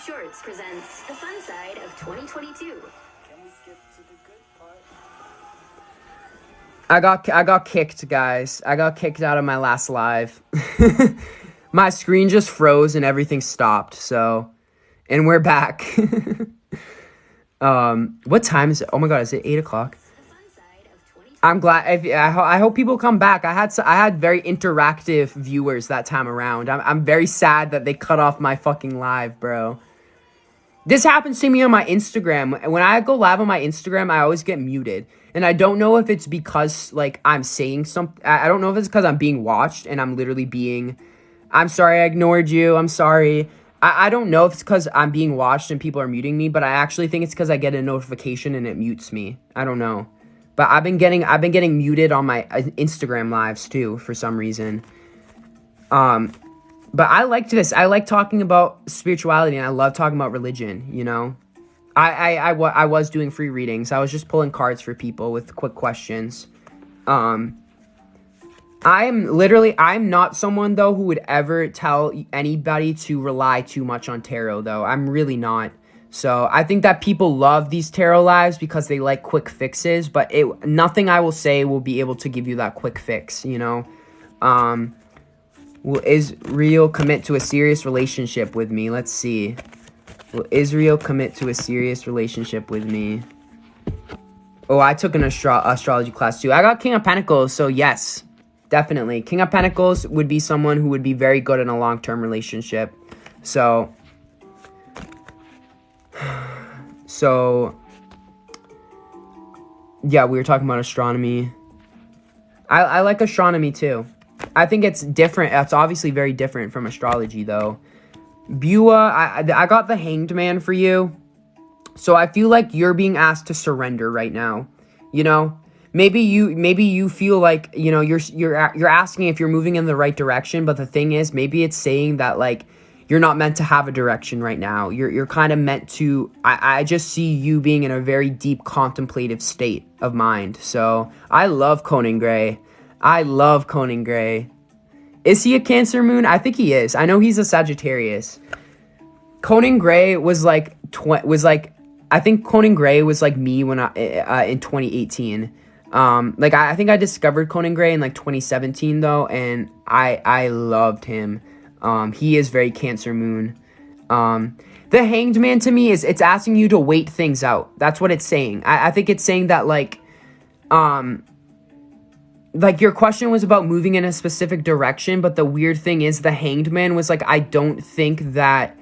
Shorts presents the fun side of 2022. Can we skip to the good part? I got kicked, guys. I got kicked out of my last live. My screen just froze and everything stopped. So, and we're back. What time is it? Oh my god, is it 8 o'clock? I'm glad. I hope people come back. I had very interactive viewers that time around. I'm very sad that they cut off my fucking live, bro. This happens to me on my Instagram. When I go live on my Instagram, I always get muted. And I don't know if it's because, like, I'm saying something. I don't know if it's because I'm being watched and I'm literally being... I'm sorry I ignored you. I'm sorry. I don't know if it's because I'm being watched and people are muting me, but I actually think it's because I get a notification and it mutes me. I don't know. But I've been getting muted on my Instagram lives too for some reason. But I liked this. I like talking about spirituality and I love talking about religion, you know. I was doing free readings. I was just pulling cards for people with quick questions. I'm not someone though who would ever tell anybody to rely too much on tarot though. I'm really not. So I think that people love these tarot lives because they like quick fixes, but nothing I will say will be able to give you that quick fix, you know? Will Israel commit to a serious relationship with me? Let's see. Will Israel commit to a serious relationship with me? Oh, I took an astrology class too. I got King of Pentacles, so yes, definitely. King of Pentacles would be someone who would be very good in a long-term relationship. So, yeah, we were talking about astronomy. I like astronomy too. I think it's different. It's obviously very different from astrology though. Beulah, I got the Hanged Man for you. So I feel like you're being asked to surrender right now. You know, maybe you feel like, you know, you're asking if you're moving in the right direction, but the thing is, maybe it's saying that like you're not meant to have a direction right now. You're kind of meant to. I just see you being in a very deep contemplative state of mind. So I love Conan Gray. I love Conan Gray. Is he a Cancer moon? I think he is. I know he's a Sagittarius. Conan Gray was like I think Conan Gray was like me when in 2018. I think I discovered Conan Gray in like 2017 though, and I loved him. He is very Cancer moon. The Hanged Man to me it's asking you to wait things out. That's what it's saying. I think it's saying that like your question was about moving in a specific direction, but the weird thing is the Hanged Man was like, I don't think that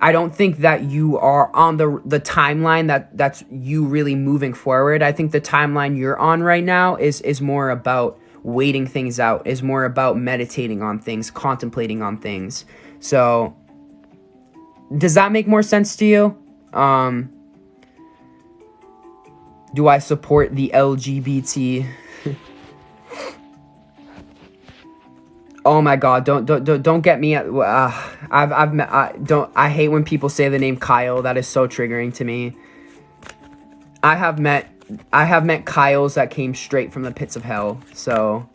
you are on the timeline that's you really moving forward. I think the timeline you're on right now is more about waiting things out, is more about meditating on things, contemplating on things. So does that make more sense to you? Do I support the LGBT? Oh my god, don't get me at I hate when people say the name Kyle. That is so triggering to me. I have met Kyles that came straight from the pits of hell. So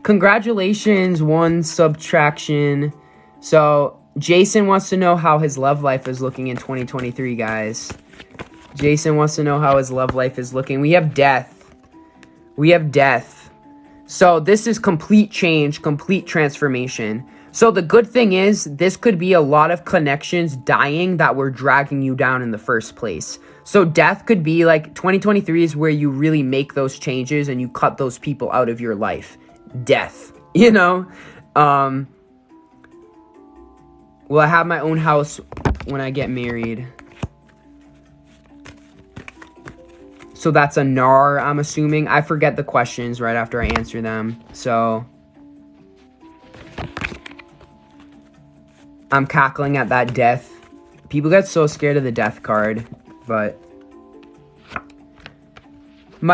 congratulations, one subtraction. So Jason wants to know how his love life is looking in 2023, guys. Jason wants to know how his love life is looking. We have death. So this is complete change, complete transformation. So the good thing is this could be a lot of connections dying that were dragging you down in the first place. So death could be like 2023 is where you really make those changes and you cut those people out of your life. Death, you know? Will I have my own house when I get married? So that's a nar, I'm assuming. I forget the questions right after I answer them. So I'm cackling at that death. People get so scared of the death card, but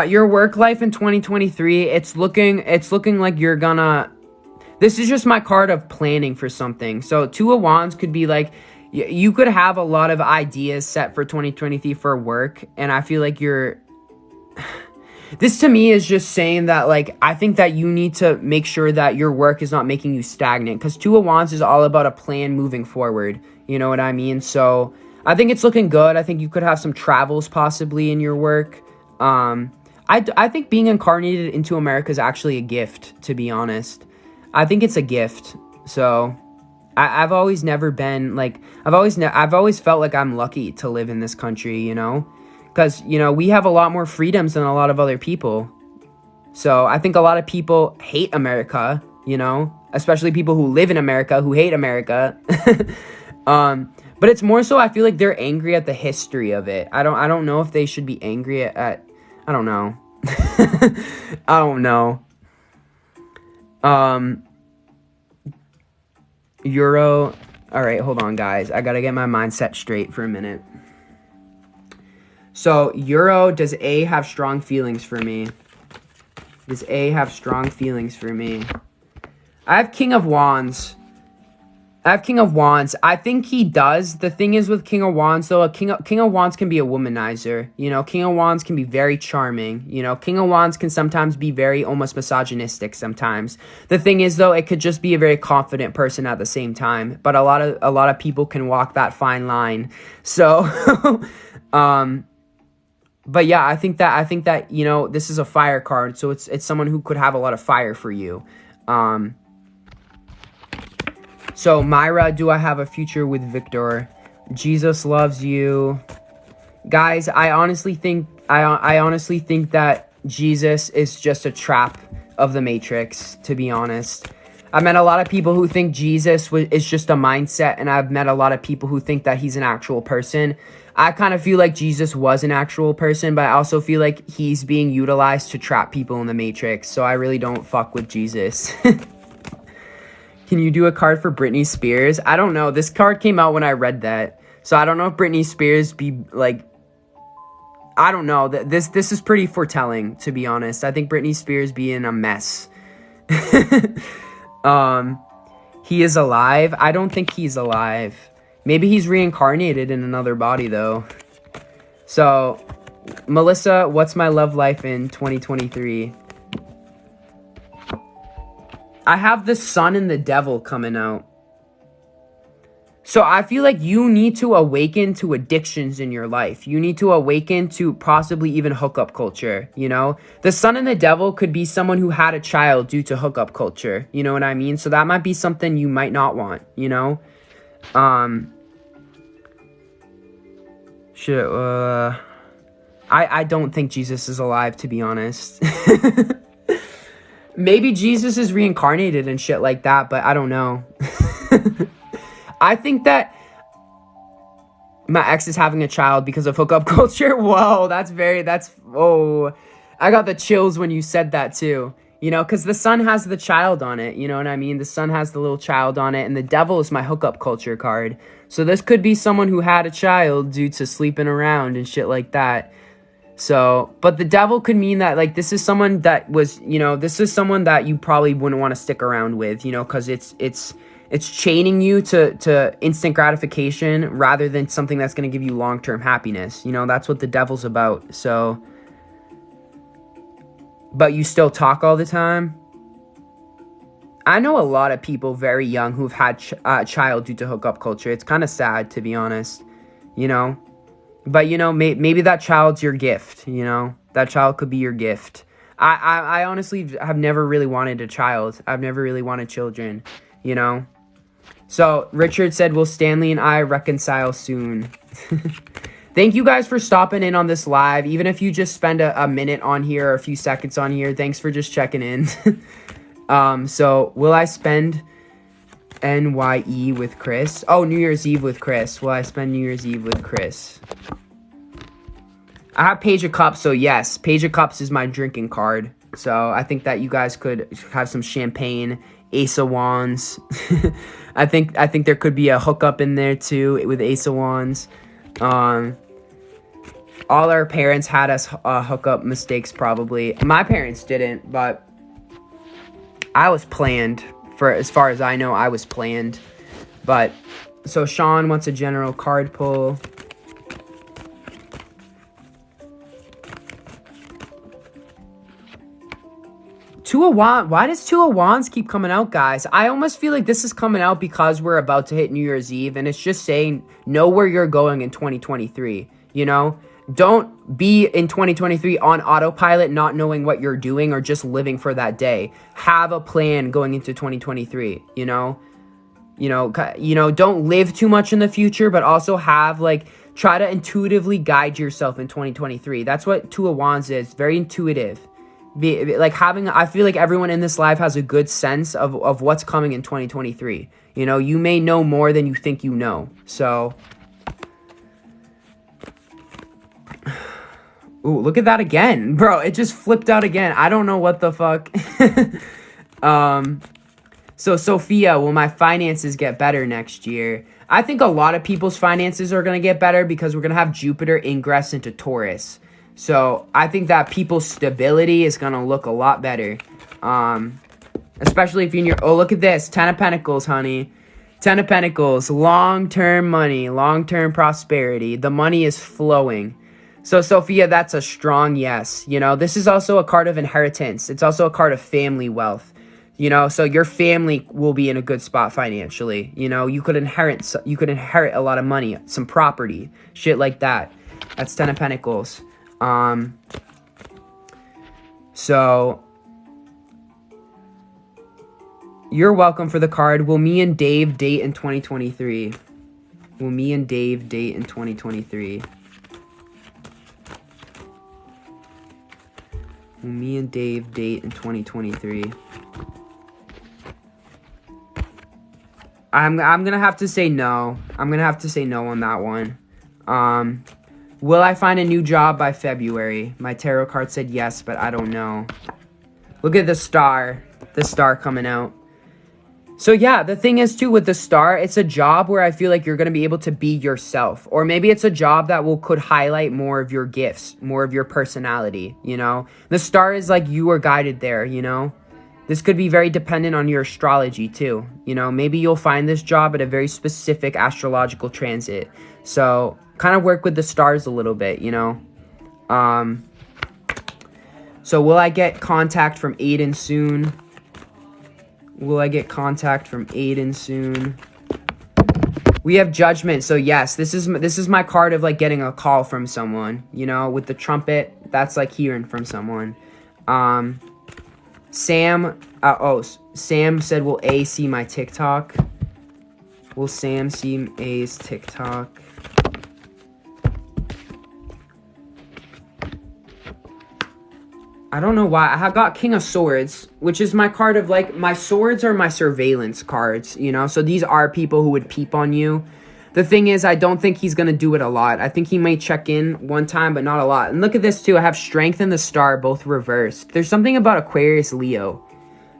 your work life in 2023, it's looking like you're gonna. This is just my card of planning for something. So Two of Wands could be like you could have a lot of ideas set for 2023 for work, and I feel like this to me is just saying that, like, I think that you need to make sure that your work is not making you stagnant, because Two of Wands is all about a plan moving forward, You know what I mean? So I think it's looking good. I think you could have some travels possibly in your work. I think being incarnated into America is actually a gift, to be honest. I think it's a gift. So I've always never been like, I've always felt like I'm lucky to live in this country, you know, because, you know, we have a lot more freedoms than a lot of other people. So I think a lot of people hate America, you know, especially people who live in America who hate America. But it's more so I feel like they're angry at the history of it. I don't know if they should be angry at I don't know. I don't know. Euro. All right, hold on, guys. I got to get my mindset straight for a minute. So, Euro, does A have strong feelings for me? Does A have strong feelings for me? I have King of Wands. I think he does. The thing is with King of Wands, though, King of Wands can be a womanizer. You know, King of Wands can be very charming. You know, King of Wands can sometimes be very almost misogynistic sometimes. The thing is, though, it could just be a very confident person at the same time. But a lot of people can walk that fine line. So, but yeah, I think that, you know, this is a fire card. So it's someone who could have a lot of fire for you. So, Myra, do I have a future with Victor? Jesus loves you. Guys, I honestly think that Jesus is just a trap of the Matrix, to be honest. I've met a lot of people who think Jesus is just a mindset, and I've met a lot of people who think that he's an actual person. I kind of feel like Jesus was an actual person, but I also feel like he's being utilized to trap people in the Matrix, so I really don't fuck with Jesus. Can you do a card for Britney Spears? I don't know. This card came out when I read that. So I don't know if Britney Spears be like... I don't know. This is pretty foretelling, to be honest. I think Britney Spears be in a mess. He is alive? I don't think he's alive. Maybe he's reincarnated in another body, though. So, Melissa, what's my love life in 2023? I have the Sun and the Devil coming out. So I feel like you need to awaken to addictions in your life. You need to awaken to possibly even hookup culture, you know? The Sun and the Devil could be someone who had a child due to hookup culture. You know what I mean? So that might be something you might not want, you know? I don't think Jesus is alive, to be honest. Maybe Jesus is reincarnated and shit like that, but I don't know. I think that my ex is having a child because of hookup culture. Whoa, oh, I got the chills when you said that too. You know, because the Sun has the child on it. You know what I mean? The Sun has the little child on it, and the Devil is my hookup culture card. So this could be someone who had a child due to sleeping around and shit like that. So, but the Devil could mean that, like, this is someone that was, you know, this is someone that you probably wouldn't want to stick around with, you know, because it's chaining you to instant gratification rather than something that's going to give you long-term happiness. You know, that's what the Devil's about. So, but you still talk all the time. I know a lot of people very young who've had a child due to hookup culture. It's kind of sad, to be honest, you know. But, you know, maybe that child's your gift, you know. That child could be your gift. I honestly have never really wanted a child. I've never really wanted children, you know. So, Richard said, will Stanley and I reconcile soon? Thank you guys for stopping in on this live. Even if you just spend a minute on here or a few seconds on here, thanks for just checking in. So, will I spend NYE with Chris? Oh, New Year's Eve with Chris. Will I spend New Year's Eve with Chris? I have Page of Cups, so yes. Page of Cups is my drinking card. So, I think that you guys could have some champagne. Ace of Wands. I think there could be a hookup in there too with Ace of Wands. All our parents had us hookup mistakes probably. My parents didn't, but I was planned. For as far as I know, I was planned. But so Sean wants a general card pull. Two of Wands. Why does Two of Wands keep coming out, guys? I almost feel like this is coming out because we're about to hit New Year's Eve, and it's just saying, know where you're going in 2023, you know? Don't be in 2023 on autopilot, not knowing what you're doing or just living for that day. Have a plan going into 2023, you know? Don't live too much in the future, but also have, like, try to intuitively guide yourself in 2023. That's what Two of Wands is. Very intuitive. I feel like everyone in this life has a good sense of what's coming in 2023. You know, you may know more than you think you know. So, ooh, look at that again. Bro, it just flipped out again. I don't know what the fuck. So, Sophia, will my finances get better next year? I think a lot of people's finances are going to get better because we're going to have Jupiter ingress into Taurus. So, I think that people's stability is going to look a lot better. Especially if you're in your... Oh, look at this. 10 of Pentacles, honey. 10 of Pentacles. Long-term money. Long-term prosperity. The money is flowing. So, Sophia, that's a strong yes. You know, this is also a card of inheritance. It's also a card of family wealth. You know, so your family will be in a good spot financially. You know, you could inherit a lot of money, some property, shit like that. That's 10 of Pentacles. So you're welcome for the card. Will me and Dave date in 2023? Will me and Dave date in 2023? Will me and Dave date in 2023? I'm gonna have to say no. I'm gonna have to say no on that one. Will I find a new job by February? My tarot card said yes, but I don't know. Look at the star coming out. So yeah, the thing is too with the star, it's a job where I feel like you're gonna be able to be yourself, or maybe it's a job that could highlight more of your gifts, more of your personality. You know, the star is like you are guided there. You know. This could be very dependent on your astrology too. You know, maybe you'll find this job at a very specific astrological transit. So kind of work with the stars a little bit, you know. So will I get contact from Aiden soon? Will I get contact from Aiden soon? We have Judgment. So yes, this is my card of like getting a call from someone, you know, with the trumpet. That's like hearing from someone. Sam said, will A see my TikTok? Will Sam see A's TikTok? I don't know why. I have got King of Swords, which is my card of like, my swords are my surveillance cards, you know? So these are people who would peep on you. The thing is, I don't think he's going to do it a lot. I think he may check in one time, but not a lot. And look at this, too. I have Strength and the Star both reversed. There's something about Aquarius, Leo.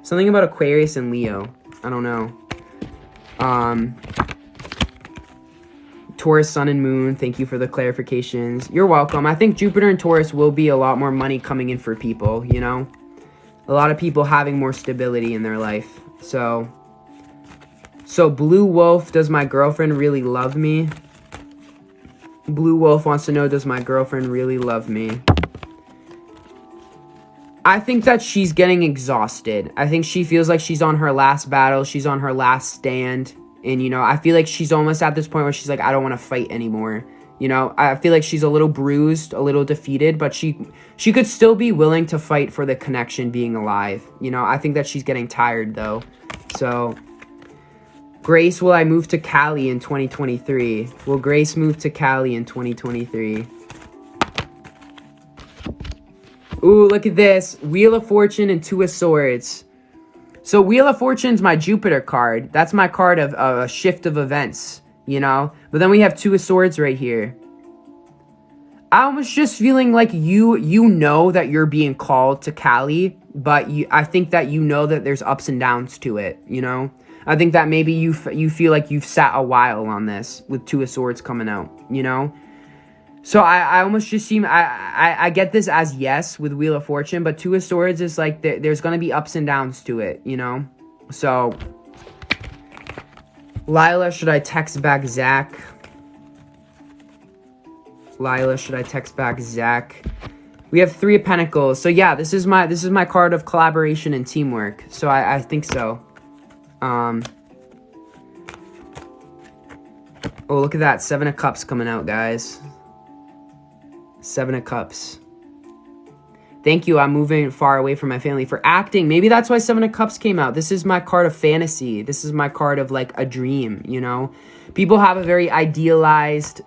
Something about Aquarius and Leo. I don't know. Taurus, Sun, and Moon. Thank you for the clarifications. You're welcome. I think Jupiter and Taurus will be a lot more money coming in for people, you know? A lot of people having more stability in their life. So Blue Wolf, does my girlfriend really love me? Blue Wolf wants to know, does my girlfriend really love me? I think that she's getting exhausted. I think she feels like she's on her last battle. She's on her last stand. And, you know, I feel like she's almost at this point where she's like, I don't want to fight anymore. You know, I feel like she's a little bruised, a little defeated, but she could still be willing to fight for the connection being alive. You know, I think that she's getting tired, though. So, Grace, will I move to Cali in 2023? Will Grace move to Cali in 2023? Ooh, look at this. Wheel of Fortune and Two of Swords. So Wheel of Fortune's my Jupiter card. That's my card of a shift of events, you know? But then we have Two of Swords right here. I was just feeling like you know that you're being called to Cali, but I think that you know that there's ups and downs to it, you know? I think that maybe you feel like you've sat a while on this with Two of Swords coming out, you know? So I almost just seem, I get this as yes with Wheel of Fortune, but Two of Swords is like, there's going to be ups and downs to it, you know? So, Lila, should I text back Zach? Lila, should I text back Zach? We have 3 of Pentacles. So yeah, this is my card of collaboration and teamwork. So I think so. Oh, look at that. 7 of Cups coming out, guys. 7 of Cups. Thank you. I'm moving far away from my family for acting. Maybe that's why 7 of Cups came out. This is my card of fantasy. This is my card of like a dream, you know? People have a very idealized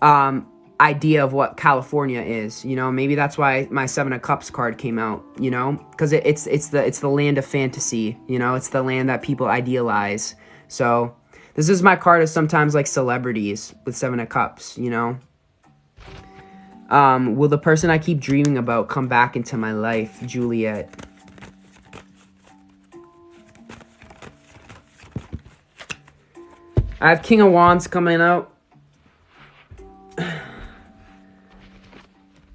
idea of what California is, you know? Maybe that's why my 7 of Cups card came out, you know? Because it's the land of fantasy, you know? It's the land that people idealize. So this is my card of sometimes like celebrities with 7 of Cups, you know? Will the person I keep dreaming about come back into my life? Juliet. I have King of Wands coming out. I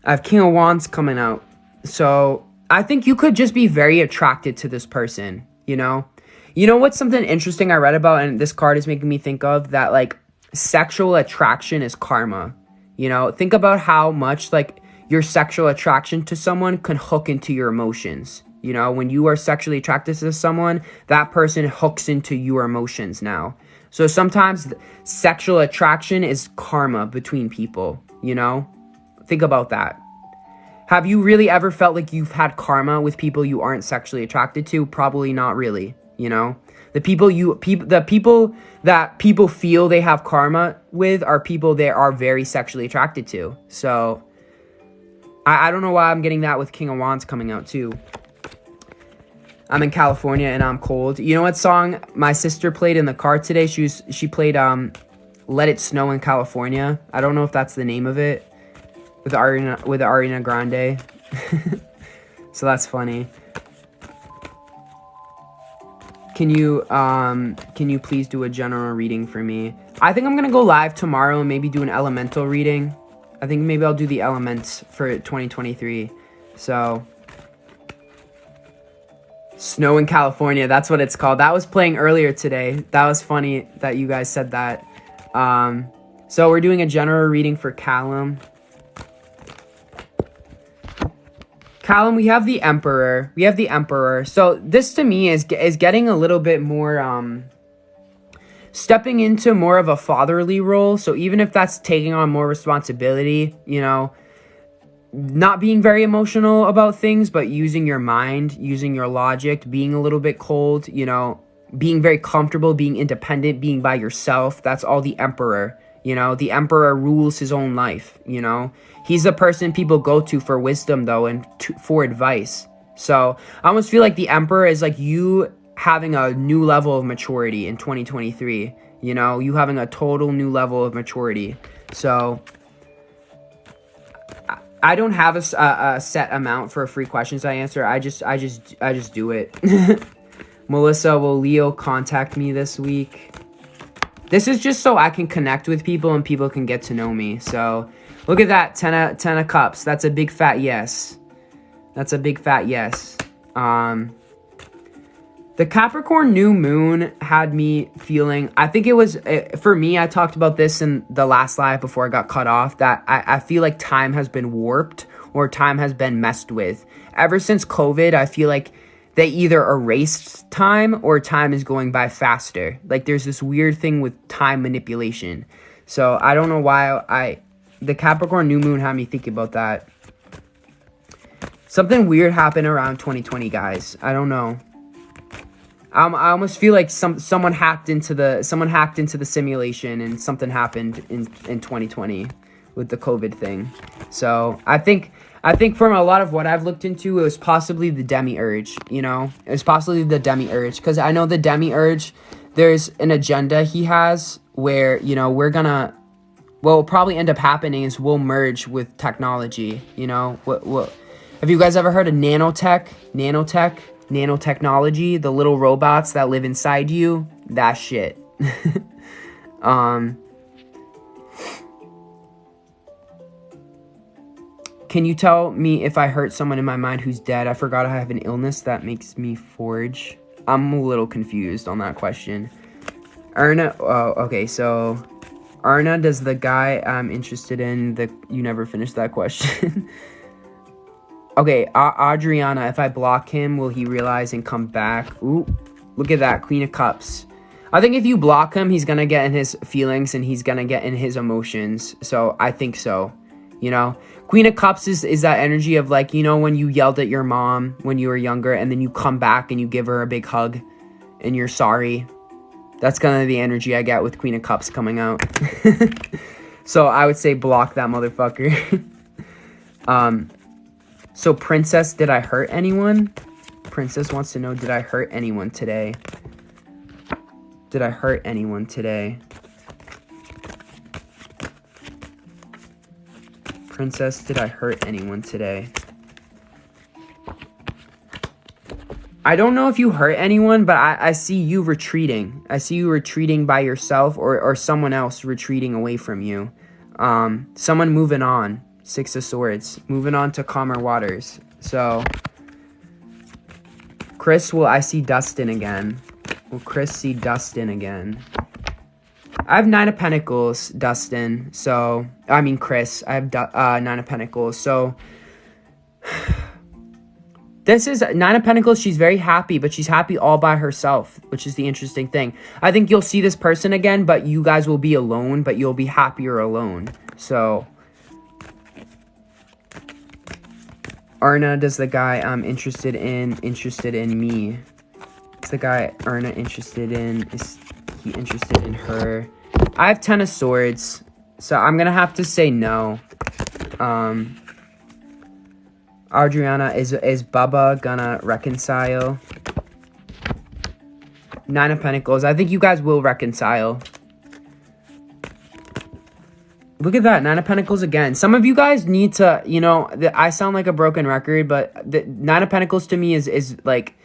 have King of Wands coming out. So I think you could just be very attracted to this person, you know? You know what's something interesting I read about, and this card is making me think of, that like sexual attraction is karma. You know, think about how much like your sexual attraction to someone can hook into your emotions. You know, when you are sexually attracted to someone, that person hooks into your emotions now. So sometimes sexual attraction is karma between people, you know? Think about that. Have you really ever felt like you've had karma with people you aren't sexually attracted to? Probably not really, you know? The people that people feel they have karma with are people they are very sexually attracted to. So I don't know why I'm getting that with King of Wands coming out too. I'm in California and I'm cold. You know what song my sister played in the car today? She played Let It Snow in California. I don't know if that's the name of it. With Ariana Grande. So that's funny. Can you please do a general reading for me? I think I'm gonna go live tomorrow and maybe do an elemental reading. I think maybe I'll do the elements for 2023. So Snow in California, that's what it's called. That was playing earlier today. That was funny that you guys said that. So we're doing a general reading for Callum. Callum, we have the Emperor. We have the Emperor. So this to me is getting a little bit more, stepping into more of a fatherly role. So even if that's taking on more responsibility, you know, not being very emotional about things, but using your mind, using your logic, being a little bit cold, you know, being very comfortable, being independent, being by yourself. That's all the Emperor. You know, the Emperor rules his own life, you know. He's the person people go to for wisdom, though, and for advice. So I almost feel like the Emperor is like you having a new level of maturity in 2023. You know, you having a total new level of maturity. So I don't have a set amount for free questions I answer. I just do it. Melissa, will Leo contact me this week? This is just so I can connect with people and people can get to know me. So look at that, 10 of Cups. That's a big fat yes. That's a big fat yes. The Capricorn new moon had me feeling, I think it was, for me, I talked about this in the last live before I got cut off, that I feel like time has been warped or time has been messed with. Ever since COVID, I feel like they either erased time or time is going by faster. Like there's this weird thing with time manipulation. So I don't know why the Capricorn new moon had me thinking about that. Something weird happened around 2020, guys. I don't know. I almost feel like someone hacked into the simulation and something happened in 2020 with the COVID thing. So I think from a lot of what I've looked into, it was possibly the demiurge, you know? It was possibly the demiurge, because I know the demiurge, there's an agenda he has where, you know, what will probably end up happening is we'll merge with technology, you know? What have you guys ever heard of nanotechnology, the little robots that live inside you? That shit. Can you tell me if I hurt someone in my mind who's dead? I forgot I have an illness that makes me forge. I'm a little confused on that question. Erna, oh, okay, so Erna, does the guy I'm interested in, you never finished that question. Okay, Adriana, if I block him, will he realize and come back? Ooh, look at that, Queen of Cups. I think if you block him, he's gonna get in his feelings and he's gonna get in his emotions. So I think so, you know. Queen of Cups is that energy of like, you know, when you yelled at your mom when you were younger and then you come back and you give her a big hug and you're sorry. That's kind of the energy I get with Queen of Cups coming out. So I would say block that motherfucker. So Princess, did I hurt anyone? Princess wants to know, did I hurt anyone today? Did I hurt anyone today? Princess, did I hurt anyone today? I don't know if you hurt anyone, but I see you retreating. I see you retreating by yourself or someone else retreating away from you. Someone moving on. Six of Swords. Moving on to calmer waters. So, Chris, will I see Dustin again? Will Chris see Dustin again? I have 9 of Pentacles, Dustin. So, I mean Chris. I have 9 of Pentacles. So, this is 9 of Pentacles. She's very happy, but she's happy all by herself, which is the interesting thing. I think you'll see this person again, but you guys will be alone, but you'll be happier alone. So, Arna, does the guy I'm interested in me? Is the guy Arna interested in? Is he interested in her? I have 10 of Swords, so I'm gonna have to say no. Adriana, is Bubba gonna reconcile? 9 of Pentacles. I think you guys will reconcile. Look at that, 9 of Pentacles again. Some of you guys need to, you know, I sound like a broken record, but the 9 of Pentacles to me is like,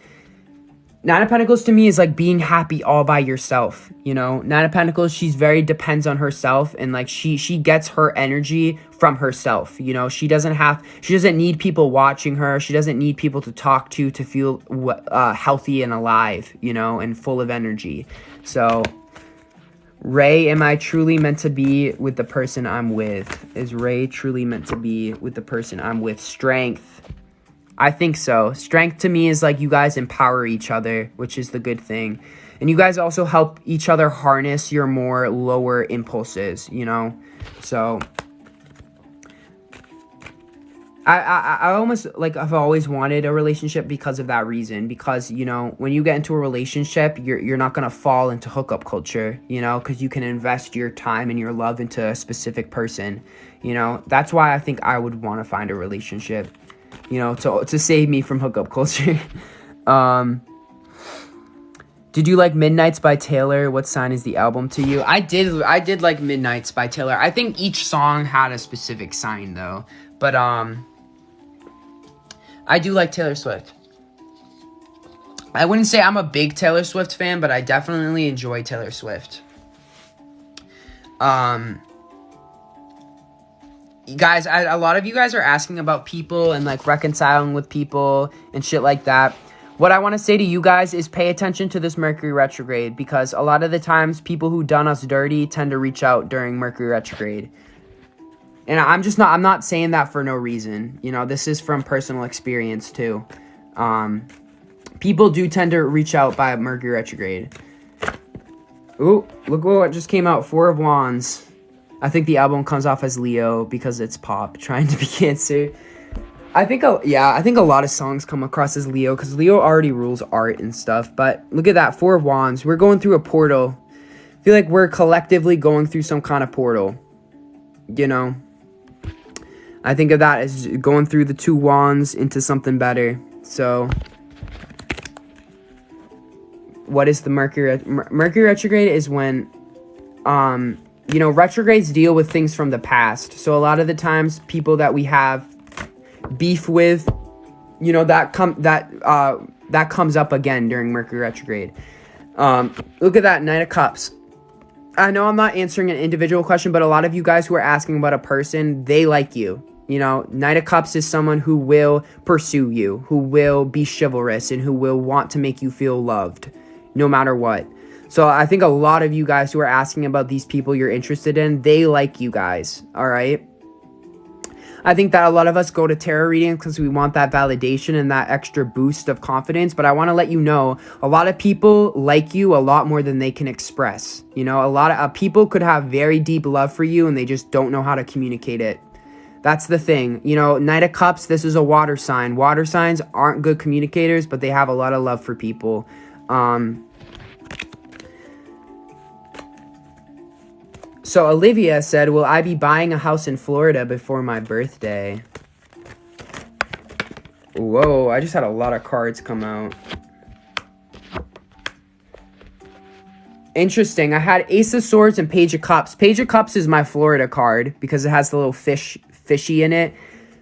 9 of Pentacles to me is like being happy all by yourself, you know? 9 of Pentacles, she's very depends on herself, and like she gets her energy from herself, you know? She doesn't need people watching her. She doesn't need people to talk to feel healthy and alive, you know, and full of energy. So, Ray, am I truly meant to be with the person I'm with? Is Ray truly meant to be with the person I'm with? Strength. I think so. Strength to me is like you guys empower each other, which is the good thing. And you guys also help each other harness your more lower impulses, you know? So, I almost, like, I've always wanted a relationship because of that reason. Because, you know, when you get into a relationship, you're not going to fall into hookup culture, you know, because you can invest your time and your love into a specific person, you know. That's why I think I would want to find a relationship, you know, to save me from hookup culture. Did you like Midnights by Taylor? What sign is the album to you? I did like Midnights by Taylor. I think each song had a specific sign, though. But, I do like Taylor Swift. I wouldn't say I'm a big Taylor Swift fan, but I definitely enjoy Taylor Swift. Guys, a lot of you guys are asking about people and, like, reconciling with people and shit like that. What I want to say to you guys is pay attention to this Mercury retrograde, because a lot of the times people who done us dirty tend to reach out during Mercury retrograde. And I'm not saying that for no reason. You know, this is from personal experience too. People do tend to reach out by Mercury retrograde. Ooh, look what just came out. 4 of Wands. I think the album comes off as Leo because it's pop, trying to be Cancer. I think a lot of songs come across as Leo because Leo already rules art and stuff. But look at that, 4 of Wands. We're going through a portal. I feel like we're collectively going through some kind of portal. You know? I think of that as going through the 2 wands into something better. So, what is the Mercury? Mercury retrograde is when, you know, retrogrades deal with things from the past. So a lot of the times, people that we have beef with, you know, that comes up again during Mercury retrograde. Look at that, 9 of Cups. I know I'm not answering an individual question, but a lot of you guys who are asking about a person, they like you. You know, Knight of Cups is someone who will pursue you, who will be chivalrous, and who will want to make you feel loved, no matter what. So I think a lot of you guys who are asking about these people you're interested in, they like you guys, all right? I think that a lot of us go to tarot readings because we want that validation and that extra boost of confidence. But I want to let you know, a lot of people like you a lot more than they can express. You know, a lot of people could have very deep love for you and they just don't know how to communicate it. That's the thing. You know, Knight of Cups, this is a water sign. Water signs aren't good communicators, but they have a lot of love for people. So Olivia said, will I be buying a house in Florida before my birthday? Whoa, I just had a lot of cards come out. Interesting. I had Ace of Swords and Page of Cups. Page of Cups is my Florida card because it has the little fishy in it.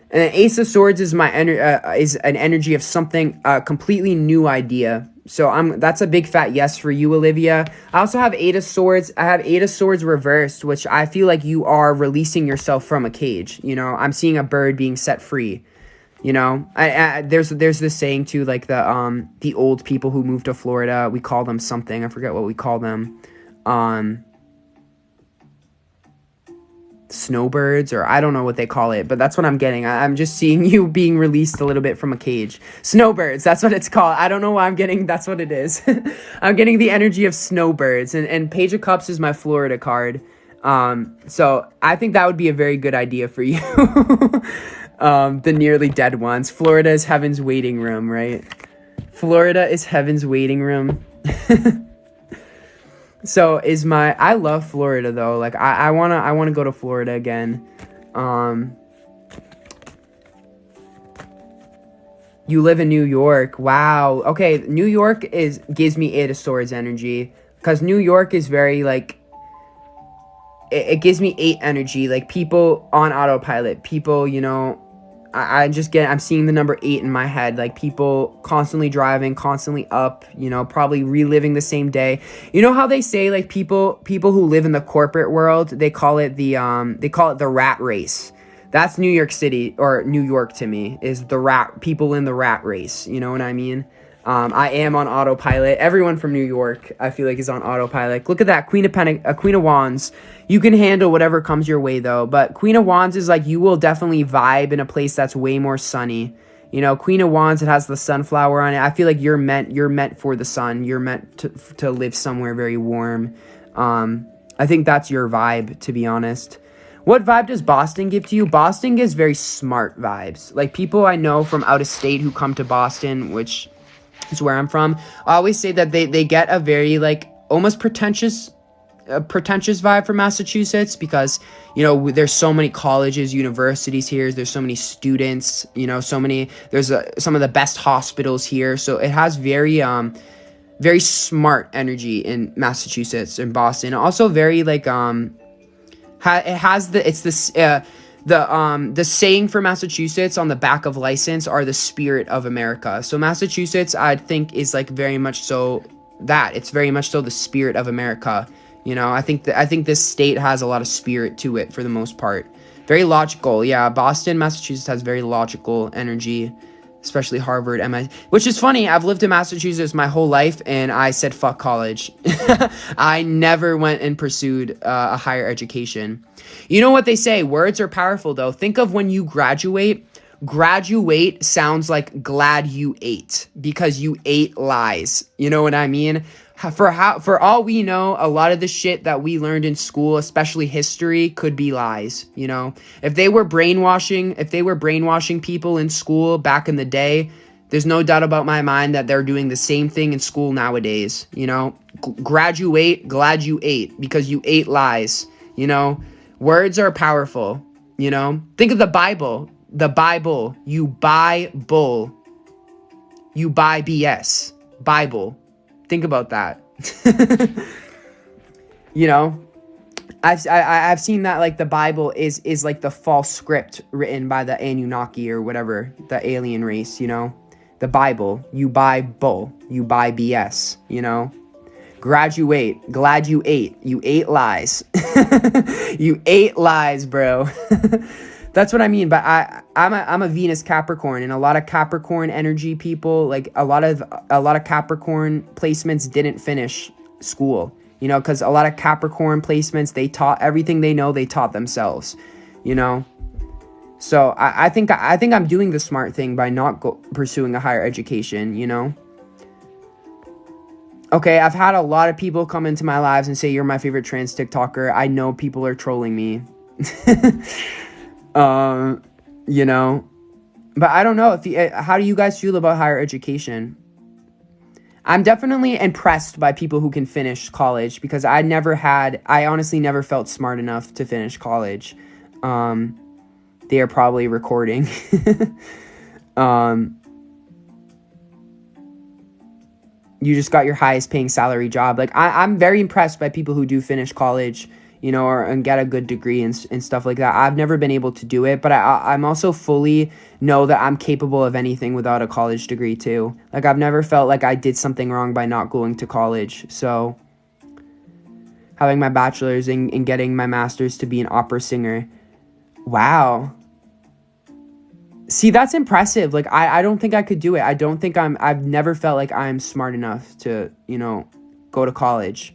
And then Ace of Swords is is an energy of something, a completely new idea. So that's a big fat yes for you, Olivia. I also have Eight of Swords. I have Eight of Swords reversed, which I feel like you are releasing yourself from a cage. You know, I'm seeing a bird being set free. You know, there's this saying too, like the old people who moved to Florida, we call them something. I forget what we call them. Snowbirds, or I don't know what they call it, but that's what I'm getting. I'm just seeing you being released a little bit from a cage. Snowbirds, that's what it's called. I don't know why I'm getting, that's what it is. I'm getting the energy of snowbirds, and Page of Cups is my Florida card. So I think that would be a very good idea for you. The nearly dead ones. Florida is heaven's waiting room, right? Florida is heaven's waiting room. So I love Florida though. Like I wanna go to Florida again. You live in New York. Wow. Okay, New York gives me Eight of Swords energy, because New York is very like it gives me 8 energy, like people on autopilot, people, you know, I'm seeing the number 8 in my head, like people constantly driving, constantly up, you know, probably reliving the same day. You know how they say like people who live in the corporate world, they call it the rat race. That's New York City, or New York to me, is people in the rat race. You know what I mean? I am on autopilot. Everyone from New York, I feel like, is on autopilot. Look at that, Queen of Wands. You can handle whatever comes your way, though. But Queen of Wands is like, you will definitely vibe in a place that's way more sunny. You know, Queen of Wands, it has the sunflower on it. I feel like you're meant for the sun. You're meant to live somewhere very warm. I think that's your vibe, to be honest. What vibe does Boston give to you? Boston gives very smart vibes. Like people I know from out of state who come to Boston, which is where I'm from, I always say that they get a very like almost pretentious vibe from Massachusetts, because, you know, there's so many colleges, universities here, there's so many students, you know, there's some of the best hospitals here, so it has very smart energy in Massachusetts and Boston. Also very like the saying for Massachusetts on the back of license are the spirit of America. So Massachusetts, I think, is like very much so that. It's very much so the spirit of America. You know, I think this state has a lot of spirit to it for the most part. Very logical. Yeah, Boston, Massachusetts has very logical energy, especially Harvard, MIT. Which is funny, I've lived in Massachusetts my whole life, and I said fuck college. I never went and pursued a higher education. You know what they say, words are powerful though. Think of when you graduate. Graduate sounds like glad you ate, because you ate lies. You know what I mean? For all we know, a lot of the shit that we learned in school, especially history, could be lies. You know, if they were brainwashing people in school back in the day, there's no doubt about my mind that they're doing the same thing in school nowadays. You know, graduate, glad you ate, because you ate lies. You know, words are powerful. You know, think of the Bible. The Bible, you buy bull, you buy BS. Bible. Think about that. You know, I've seen that like the Bible is like the false script written by the Anunnaki or whatever, the alien race. You know, the Bible, you buy bull, you buy BS. You know, graduate, glad you ate lies. You ate lies, bro. That's what I mean. But I'm a Venus Capricorn, and a lot of Capricorn energy people, like a lot of Capricorn placements didn't finish school, you know, because a lot of Capricorn placements, they taught everything they know, they taught themselves, you know. So I think I'm doing the smart thing by not pursuing a higher education, you know? Okay, I've had a lot of people come into my lives and say, you're my favorite trans TikToker. I know people are trolling me. You know? But I don't know. How do you guys feel about higher education? I'm definitely impressed by people who can finish college because I honestly never felt smart enough to finish college. They are probably recording. You just got your highest paying salary job. Like I'm very impressed by people who do finish college, you know, and get a good degree and stuff like that. I've never been able to do it, but I'm also fully know that I'm capable of anything without a college degree too. Like I've never felt like I did something wrong by not going to college. So having my bachelor's and getting my master's to be an opera singer. Wow. See, that's impressive. Like, I don't think I could do it. I've never felt like I'm smart enough to, you know, go to college.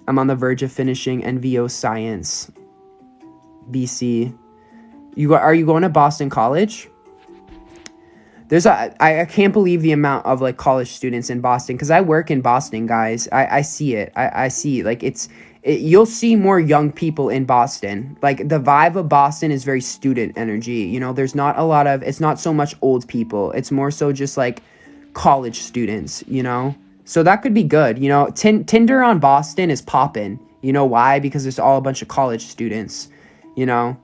I'm on the verge of finishing NVO Science, BC. Are you going to Boston College? I can't believe the amount of like college students in Boston because I work in Boston, guys. I see it. I see like you'll see more young people in Boston. Like the vibe of Boston is very student energy. You know, it's not so much old people. It's more so just like college students, you know? So that could be good. You know, Tinder on Boston is popping. You know why? Because it's all a bunch of college students, you know?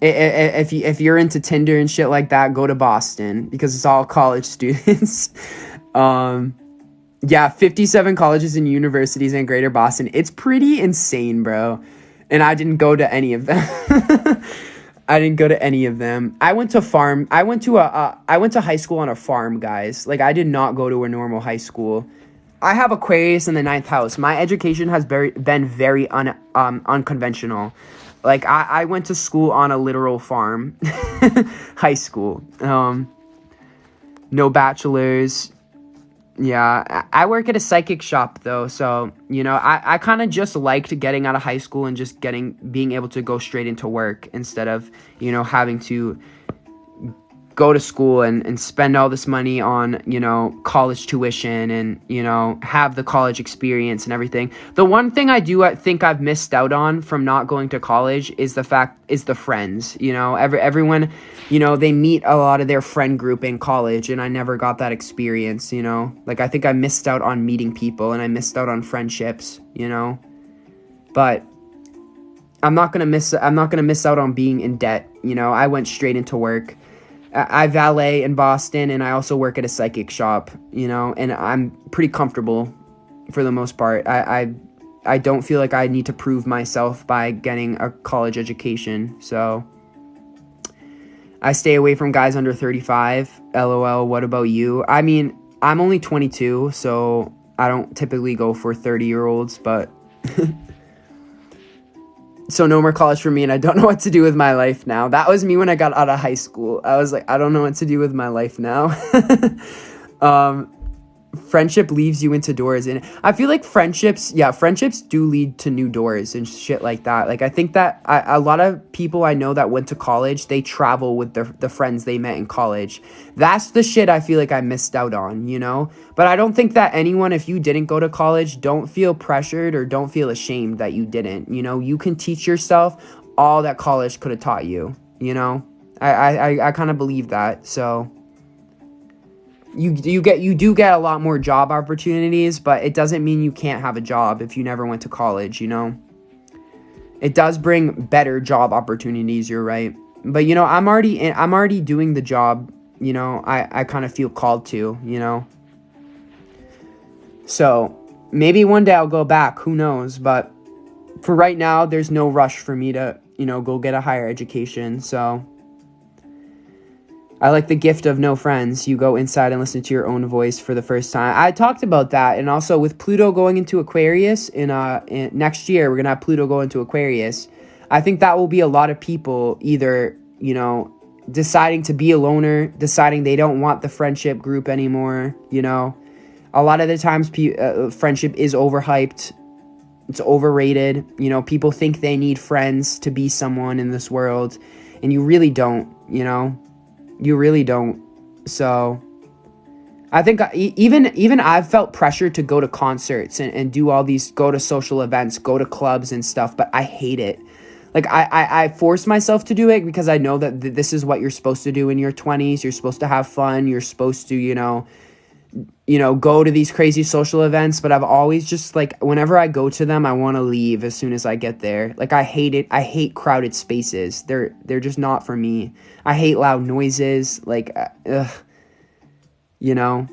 If you're into Tinder and shit like that, go to Boston because it's all college students. Yeah, 57 colleges and universities in Greater Boston. It's pretty insane, bro. And I didn't go to any of them. I didn't go to any of them. I went to high school on a farm, guys. Like I did not go to a normal high school. I have Aquarius in the 9th house. My education has been very unconventional. Like I went to school on a literal farm. High school. No bachelor's. Yeah, I work at a psychic shop though, so you know, I kind of just liked getting out of high school and just being able to go straight into work instead of, you know, having to go to school and spend all this money on, you know, college tuition and, you know, have the college experience and everything. The one thing I think I've missed out on from not going to college is the friends, you know, everyone, you know, they meet a lot of their friend group in college and I never got that experience, you know, like I think I missed out on meeting people and I missed out on friendships, you know, but I'm not going to miss out on being in debt. You know, I went straight into work. I valet in Boston and I also work at a psychic shop, you know, and I'm pretty comfortable for the most part. I don't feel like I need to prove myself by getting a college education. So I stay away from guys under 35. LOL, what about you? I mean, I'm only 22, so I don't typically go for 30-year-olds, but so no more college for me, and I don't know what to do with my life now. That was me when I got out of high school. I was like, I don't know what to do with my life now. Friendship leaves you into doors, and I feel like friendships do lead to new doors and shit like that. Like I think that a lot of people I know that went to college, they travel with the friends they met in college. That's the shit I feel like I missed out on, you know? But I don't think that anyone, if you didn't go to college, don't feel pressured or don't feel ashamed that you didn't, you know? You can teach yourself all that college could have taught you, you know? I kind of believe that, so you do get a lot more job opportunities, but it doesn't mean you can't have a job if you never went to college, you know? It does bring better job opportunities, you're right. But, you know, I'm already doing the job, you know, I kind of feel called to, you know? So, maybe one day I'll go back, who knows? But for right now, there's no rush for me to, you know, go get a higher education, so I like the gift of no friends. You go inside and listen to your own voice for the first time. I talked about that. And also with Pluto going into Aquarius in next year, we're going to have Pluto go into Aquarius. I think that will be a lot of people either, you know, deciding to be a loner, deciding they don't want the friendship group anymore, you know. A lot of the times friendship is overhyped. It's overrated. You know, people think they need friends to be someone in this world. and you really don't, you know? You really don't. So I think even I've felt pressure to go to concerts and do all these, go to social events, go to clubs and stuff, but I hate it. Like, I force myself to do it because I know that this is what you're supposed to do in your 20s. You're supposed to have fun. You're supposed to, you know, go to these crazy social events. But I've always just, like, whenever I go to them, I want to leave as soon as I get there. Like, I hate it. I hate crowded spaces. They're just not for me. I hate loud noises. Like, you know,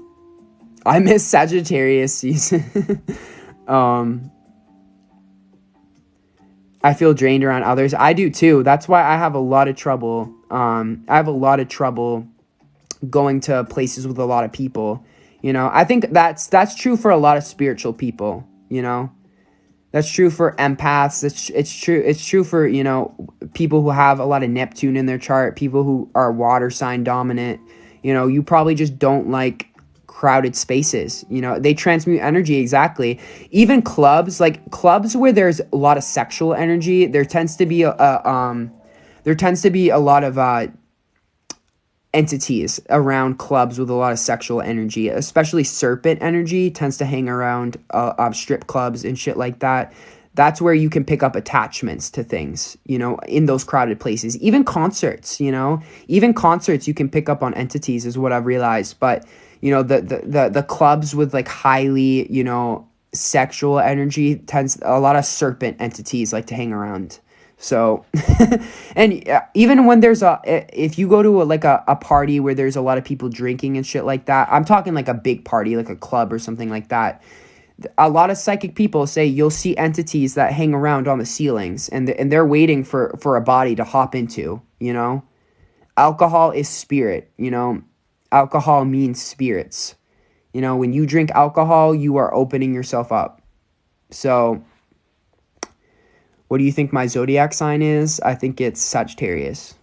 I miss Sagittarius season. I feel drained around others. I do too. That's why I have a lot of trouble. I have a lot of trouble going to places with a lot of people. You know, I think that's true for a lot of spiritual people. You know, that's true for empaths. It's true for, you know, people who have a lot of Neptune in their chart. People who are water sign dominant. You know, you probably just don't like crowded spaces. You know, they transmute energy. Exactly. Even clubs, like clubs where there's a lot of sexual energy, there tends to be a lot of entities around clubs with a lot of sexual energy. Especially serpent energy tends to hang around strip clubs and shit like that. That's where you can pick up attachments to things, you know, in those crowded places. Even concerts, you know, even concerts you can pick up on entities is what I've realized. But you know, the clubs with like highly, you know, sexual energy tends, a lot of serpent entities like to hang around. So, and even when there's if you go to a party where there's a lot of people drinking and shit like that, I'm talking like a big party, like a club or something like that. A lot of psychic people say you'll see entities that hang around on the ceilings and they're waiting for a body to hop into, you know. Alcohol is spirit, you know. Alcohol means spirits. You know, when you drink alcohol, you are opening yourself up. So, what do you think my zodiac sign is? I think it's Sagittarius.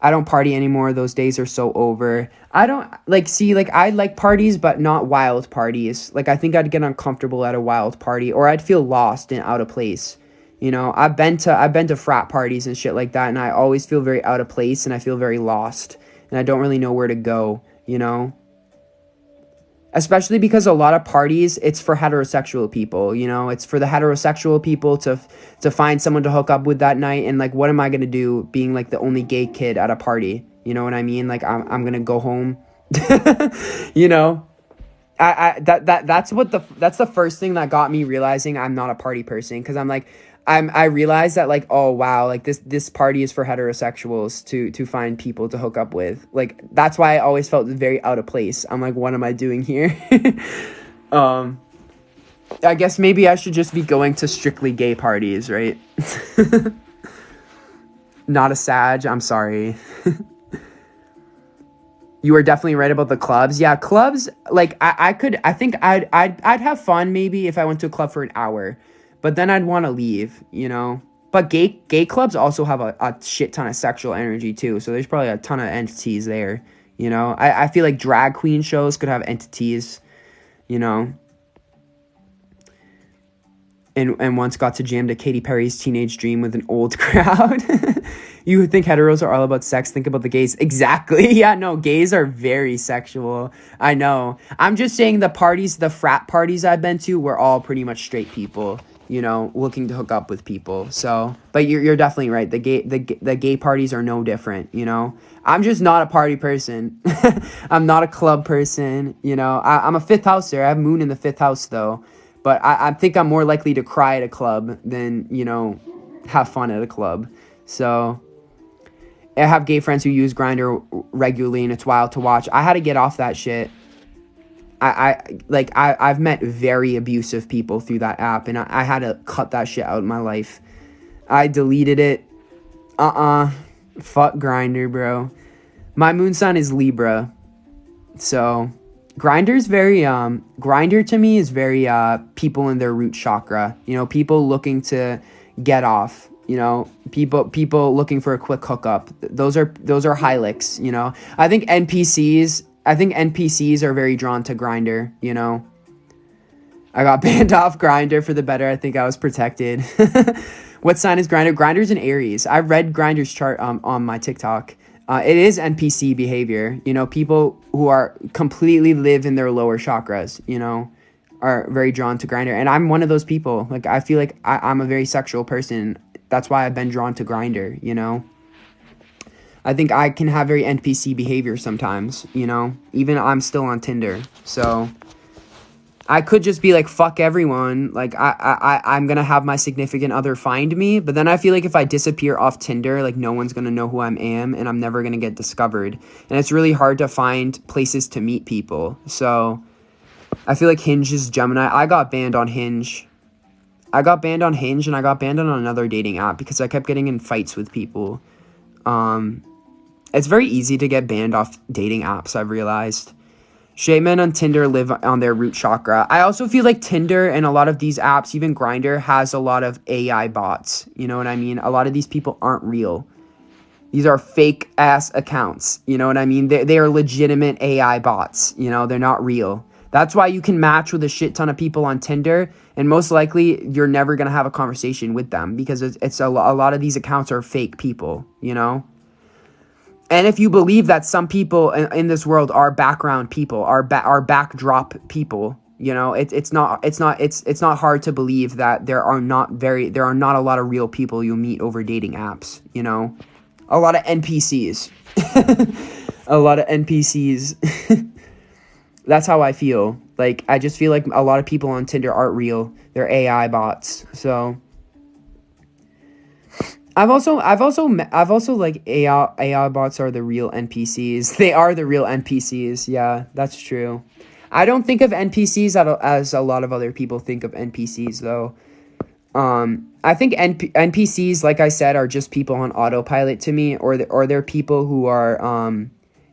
I don't party anymore. Those days are so over. I don't, I like parties, but not wild parties. Like, I think I'd get uncomfortable at a wild party, or I'd feel lost and out of place. You know, I've been to frat parties and shit like that, and I always feel very out of place, and I feel very lost. And I don't really know where to go, you know? Especially because a lot of parties, it's for heterosexual people, you know? It's for the heterosexual people to find someone to hook up with that night. And, like, what am I going to do being, like, the only gay kid at a party? You know what I mean? Like, I'm going to go home. You know? That's the first thing that got me realizing I'm not a party person. Because I'm like, I realized that, like, oh wow, like this party is for heterosexuals to find people to hook up with. Like, that's why I always felt very out of place. I'm like, what am I doing here? I guess maybe I should just be going to strictly gay parties, right? Not a Sag, I'm sorry. You were definitely right about the clubs. Yeah, clubs, like, I think I'd have fun maybe if I went to a club for an hour. But then I'd want to leave, you know. But gay clubs also have a shit ton of sexual energy too. So there's probably a ton of entities there, you know. I feel like drag queen shows could have entities, you know. And once got to jam to Katy Perry's Teenage Dream with an old crowd. You think heteros are all about sex? Think about the gays. Exactly. Yeah, no, gays are very sexual. I know. I'm just saying the frat parties I've been to were all pretty much straight people, you know, looking to hook up with people. So, but you're definitely right. The gay parties are no different, you know. I'm just not a party person. I'm not a club person, you know. I'm a fifth houser. I have moon in the fifth house though. But I think I'm more likely to cry at a club than, you know, have fun at a club. So I have gay friends who use Grindr regularly, and it's wild to watch. I had to get off that shit. I've met very abusive people through that app, and I had to cut that shit out of my life. I deleted it. Fuck Grindr, bro. My moon sign is Libra. So Grindr's very Grindr to me is very people in their root chakra. You know, people looking to get off. You know, people looking for a quick hookup. Those are high-licks, you know. I think NPCs are very drawn to Grindr, you know. I got banned off Grinder for the better. I think I was protected. What sign is Grinder? Grinder's an Aries. I read Grinder's chart on my TikTok. It is NPC behavior. You know, people who are completely live in their lower chakras, you know, are very drawn to Grinder. And I'm one of those people. Like, I feel like I'm a very sexual person. That's why I've been drawn to Grinder, you know. I think I can have very NPC behavior sometimes, you know. Even I'm still on Tinder. So I could just be like, fuck everyone. Like, I'm going to have my significant other find me. But then I feel like if I disappear off Tinder, like, no one's going to know who I am. And I'm never going to get discovered. And it's really hard to find places to meet people. So I feel like Hinge is Gemini. I got banned on Hinge. I got banned on Hinge and I got banned on another dating app because I kept getting in fights with people. It's very easy to get banned off dating apps, I've realized. Shaman on Tinder live on their root chakra. I also feel like Tinder and a lot of these apps, even Grindr, has a lot of AI bots. You know what I mean? A lot of these people aren't real. These are fake ass accounts. You know what I mean? They are legitimate AI bots. You know, they're not real. That's why you can match with a shit ton of people on Tinder, and most likely you're never going to have a conversation with them because it's a lot of these accounts are fake people, you know? And if you believe that some people in this world are background people, are backdrop people, you know, it's not hard to believe that there are not a lot of real people you'll meet over dating apps, you know, a lot of NPCs, a lot of NPCs. That's how I feel. Like, I just feel like a lot of people on Tinder aren't real. They're AI bots. So I've also like AI bots are the real NPCs. They are the real NPCs. Yeah, that's true. I don't think of NPCs as a lot of other people think of NPCs though. I think NPCs, like I said, are just people on autopilot to me, or they're people who are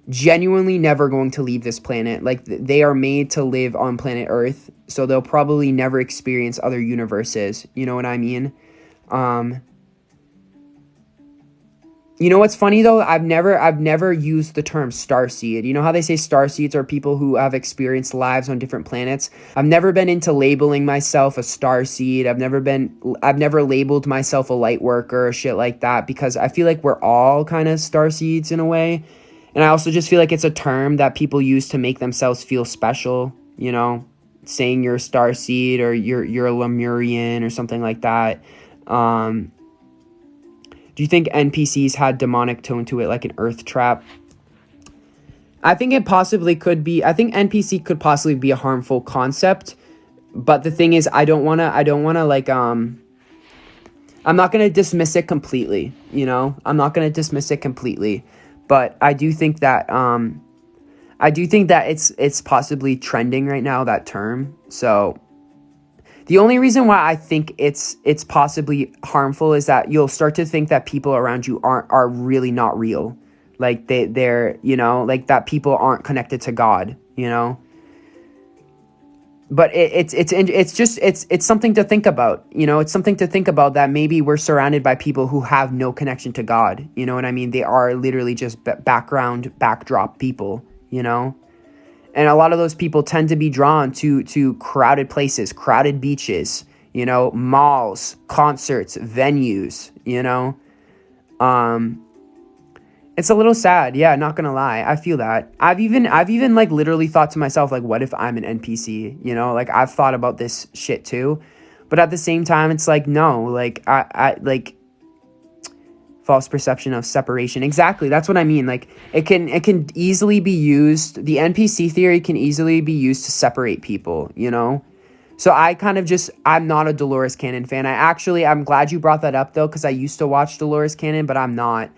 genuinely never going to leave this planet. Like, they are made to live on planet Earth, so they'll probably never experience other universes. You know what I mean? You know what's funny though? I've never used the term starseed. You know how they say starseeds are people who have experienced lives on different planets? I've never been into labeling myself a starseed. I've never labeled myself a light worker or shit like that, because I feel like we're all kind of starseeds in a way. And I also just feel like it's a term that people use to make themselves feel special, you know, saying you're a starseed or you're a Lemurian or something like that. Do you think NPCs had demonic tone to it, like an earth trap? I think it possibly could be. I think NPC could possibly be a harmful concept, but the thing is, I don't want to like, I'm not going to dismiss it completely, you know? I'm not going to dismiss it completely, but I do think that, it's possibly trending right now, that term. So the only reason why I think it's possibly harmful is that you'll start to think that people around you are really not real. Like they're, you know, like that people aren't connected to God, you know? But it's something to think about, you know? It's something to think about, that maybe we're surrounded by people who have no connection to God. You know what I mean? They are literally just backdrop people, you know? And a lot of those people tend to be drawn to crowded places, crowded beaches, you know, malls, concerts, venues, you know. It's a little sad. Yeah, not gonna lie. I feel that. I've even like literally thought to myself, like, what if I'm an NPC? You know, like, I've thought about this shit too. But at the same time, it's like, no, like, I like, false perception of separation. Exactly. That's what I mean. Like, it can easily be used. The NPC theory can easily be used to separate people, you know? So I'm not a Dolores Cannon fan. I'm glad you brought that up though, because I used to watch Dolores Cannon, but I'm not.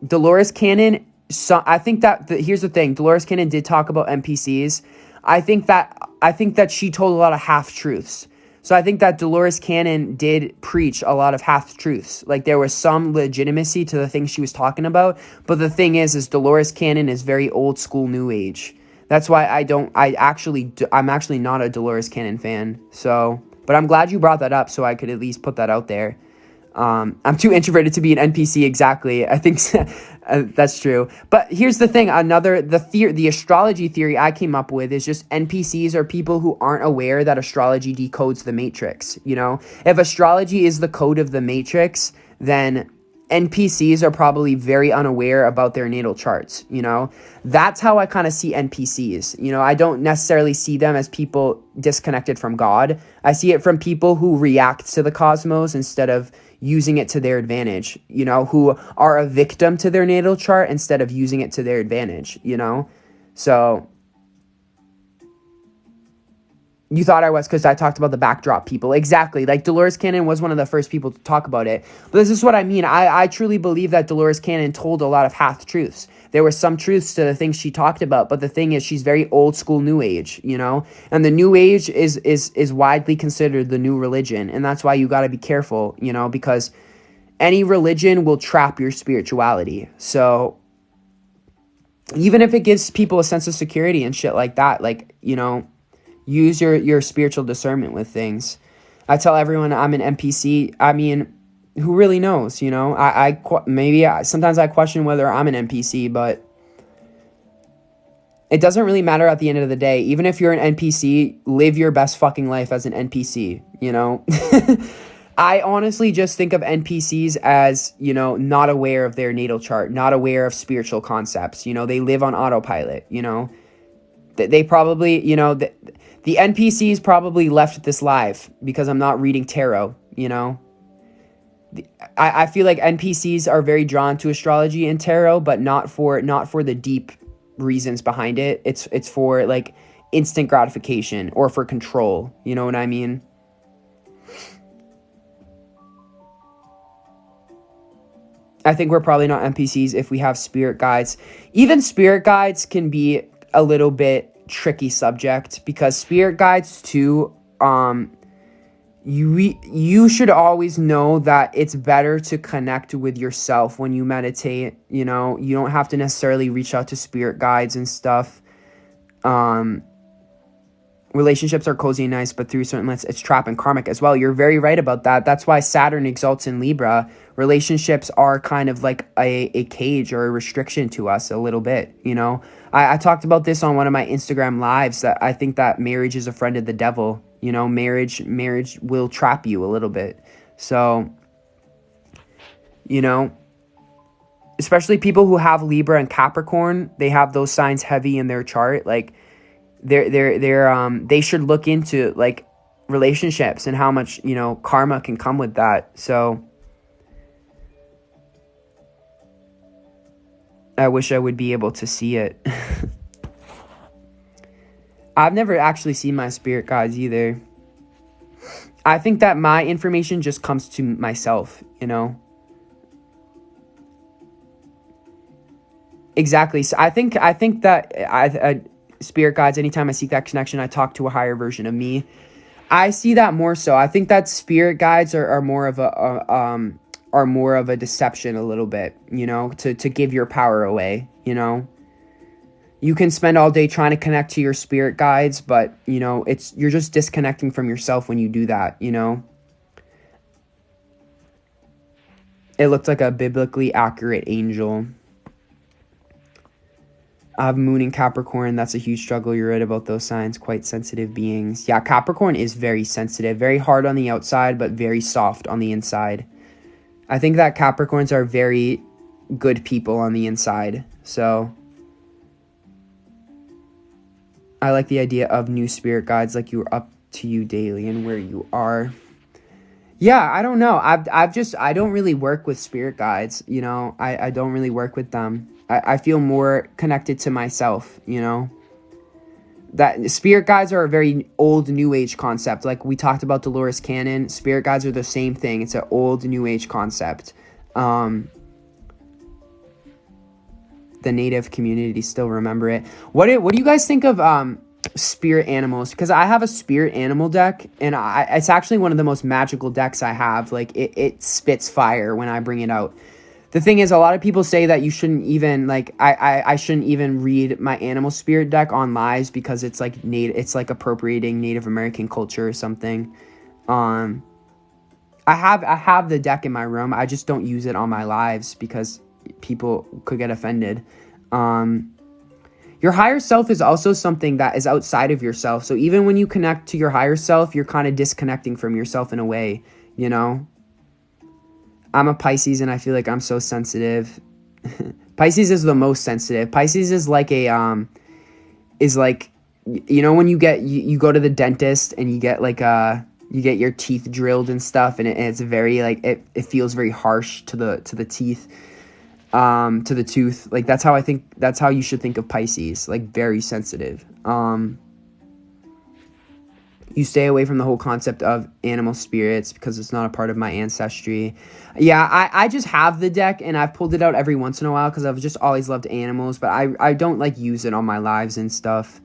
Dolores Cannon, so I think that here's the thing. Dolores Cannon did talk about NPCs. I think that she told a lot of half-truths. So I think that Dolores Cannon did preach a lot of half-truths. Like, there was some legitimacy to the things she was talking about. But the thing is Dolores Cannon is very old school new age. That's why I'm actually not a Dolores Cannon fan. So, but I'm glad you brought that up so I could at least put that out there. I'm too introverted to be an NPC. Exactly. I think that's true. But here's the thing. The astrology theory I came up with is just NPCs are people who aren't aware that astrology decodes the matrix. You know, if astrology is the code of the matrix, then NPCs are probably very unaware about their natal charts. You know, that's how I kind of see NPCs. You know, I don't necessarily see them as people disconnected from God. I see it from people who react to the cosmos instead of using it to their advantage, you know, who are a victim to their natal chart instead of using it to their advantage, you know? So you thought I was because I talked about the backdrop people. Exactly. Like Dolores Cannon was one of the first people to talk about it. But this is what I mean. I truly believe that Dolores Cannon told a lot of half truths. There were some truths to the things she talked about, but the thing is she's very old school new age, you know? And the new age is widely considered the new religion. And that's why you got to be careful, you know, because any religion will trap your spirituality. So even if it gives people a sense of security and shit like that, like, you know, use your spiritual discernment with things. I tell everyone I'm an NPC. I mean, who really knows, you know? Sometimes I question whether I'm an NPC, but it doesn't really matter at the end of the day. Even if you're an NPC, live your best fucking life as an NPC, you know? I honestly just think of NPCs as, you know, not aware of their natal chart, not aware of spiritual concepts. You know, they live on autopilot, you know? They probably, you know, the NPCs probably left this live because I'm not reading tarot, you know? I feel like NPCs are very drawn to astrology and tarot, but not for the deep reasons behind it. It's for like instant gratification or for control. You know what I mean? I think we're probably not NPCs if we have spirit guides. Even spirit guides can be a little bit tricky subject because spirit guides too, you should always know that it's better to connect with yourself when you meditate. You know, you don't have to necessarily reach out to spirit guides and stuff. Relationships are cozy and nice, but through certain lengths, it's trap and karmic as well. You're very right about that. That's why Saturn exalts in Libra. Relationships are kind of like a cage or a restriction to us a little bit, you know? I talked about this on one of my Instagram lives, that I think that marriage is a friend of the devil. You know, marriage will trap you a little bit. So, you know, especially people who have Libra and Capricorn, they have those signs heavy in their chart. Like, they should look into like relationships and how much, you know, karma can come with that. So I wish I would be able to see it. I've never actually seen my spirit guides either. I think that my information just comes to myself, you know? Exactly. So I think that I spirit guides, anytime I seek that connection, I talk to a higher version of me. I see that more so. I think that spirit guides are more of a deception a little bit, you know, to give your power away, you know. You can spend all day trying to connect to your spirit guides, but, you know, you're just disconnecting from yourself when you do that, you know. It looked like a biblically accurate angel. I have moon in Capricorn. That's a huge struggle. You're right about those signs. Quite sensitive beings. Yeah, Capricorn is very sensitive. Very hard on the outside, but very soft on the inside. I think that Capricorns are very good people on the inside. So I like the idea of new spirit guides, like you are up to you daily and where you are. Yeah, I don't know. I don't really work with spirit guides, you know. I don't really work with them. I feel more connected to myself, you know. That spirit guides are a very old new age concept. Like we talked about Dolores Cannon, spirit guides are the same thing. It's an old new age concept. The native community still remember it. What do you guys think of spirit animals? Because I have a spirit animal deck, and it's actually one of the most magical decks I have. Like it spits fire when I bring it out. The thing is, a lot of people say that you shouldn't even, like, I shouldn't even read my animal spirit deck on lives because it's like it's like appropriating Native American culture or something. I I have the deck in my room. I just don't use it on my lives because people could get offended. Your higher self is also something that is outside of yourself. So even when you connect to your higher self, you're kind of disconnecting from yourself in a way, you know? I'm a Pisces and I feel like I'm so sensitive. Pisces is the most sensitive. Pisces is like a, is like, you know, when you get, you go to the dentist and you get like you get your teeth drilled and stuff, and it's very like, it feels very harsh to the teeth. To the tooth. Like that's how you should think of Pisces, like very sensitive. You stay away from the whole concept of animal spirits because it's not a part of my ancestry. Yeah, I just have the deck and I've pulled it out every once in a while because I've just always loved animals, but I don't like use it on my lives and stuff.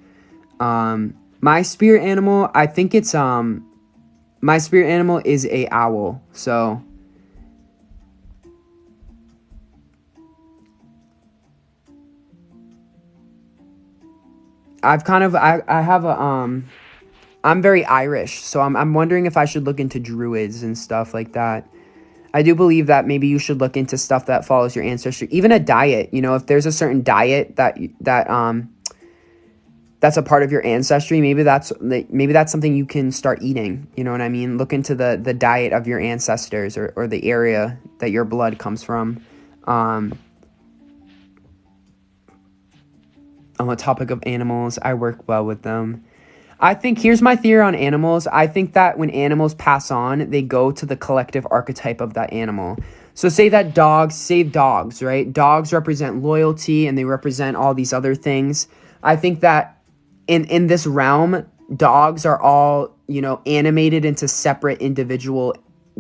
My spirit animal, I think it's my spirit animal is a owl. So I have a, I'm very Irish, so I'm wondering if I should look into druids and stuff like that. I do believe that maybe you should look into stuff that follows your ancestry. Even a diet, you know, if there's a certain diet that's a part of your ancestry, maybe that's something you can start eating. You know what I mean? Look into the diet of your ancestors or the area that your blood comes from. On the topic of animals, I work well with them. I think, here's my theory on animals. I think that when animals pass on, they go to the collective archetype of that animal. So say dogs, right? Dogs represent loyalty and they represent all these other things. I think that in this realm, dogs are all, you know, animated into separate individual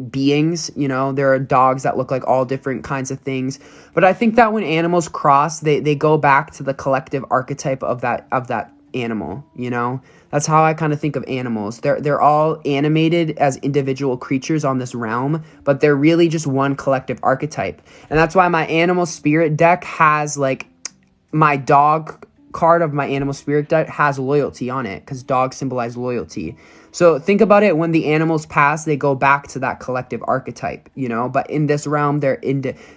beings. You know, there are dogs that look like all different kinds of things, but I think that when animals cross, they go back to the collective archetype of that animal. You know, that's how I kind of think of animals. They're all animated as individual creatures on this realm, but they're really just one collective archetype. And that's why my animal spirit deck has, like, my dog card of my animal spirit deck has loyalty on it because dogs symbolize loyalty. So think about it, when the animals pass, they go back to that collective archetype, you know, but in this realm, they're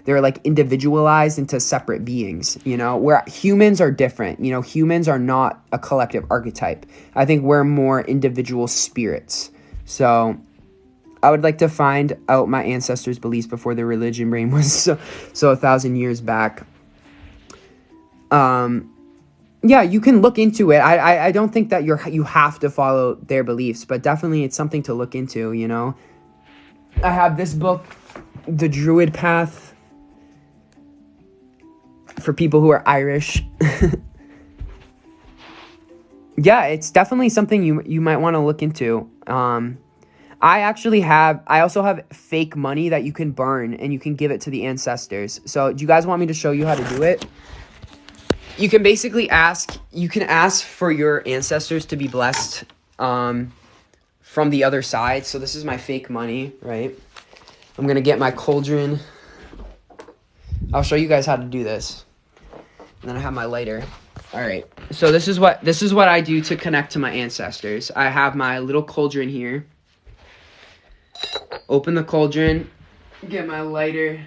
like individualized into separate beings, you know, where humans are different. You know, humans are not a collective archetype. I think we're more individual spirits. So I would like to find out my ancestors' beliefs before the religion brain was so 1,000 years back. Yeah, you can look into it. I don't think that you have to follow their beliefs, but definitely it's something to look into, you know. I have this book, The Druid Path, for people who are Irish. Yeah, it's definitely something you might want to look into. I also have fake money that you can burn and you can give it to the ancestors. So do you guys want me to show you how to do it? You can basically ask for your ancestors to be blessed from the other side. So this is my fake money, right? I'm going to get my cauldron. I'll show you guys how to do this. And then I have my lighter. All right. So this is what I do to connect to my ancestors. I have my little cauldron here. Open the cauldron, get my lighter.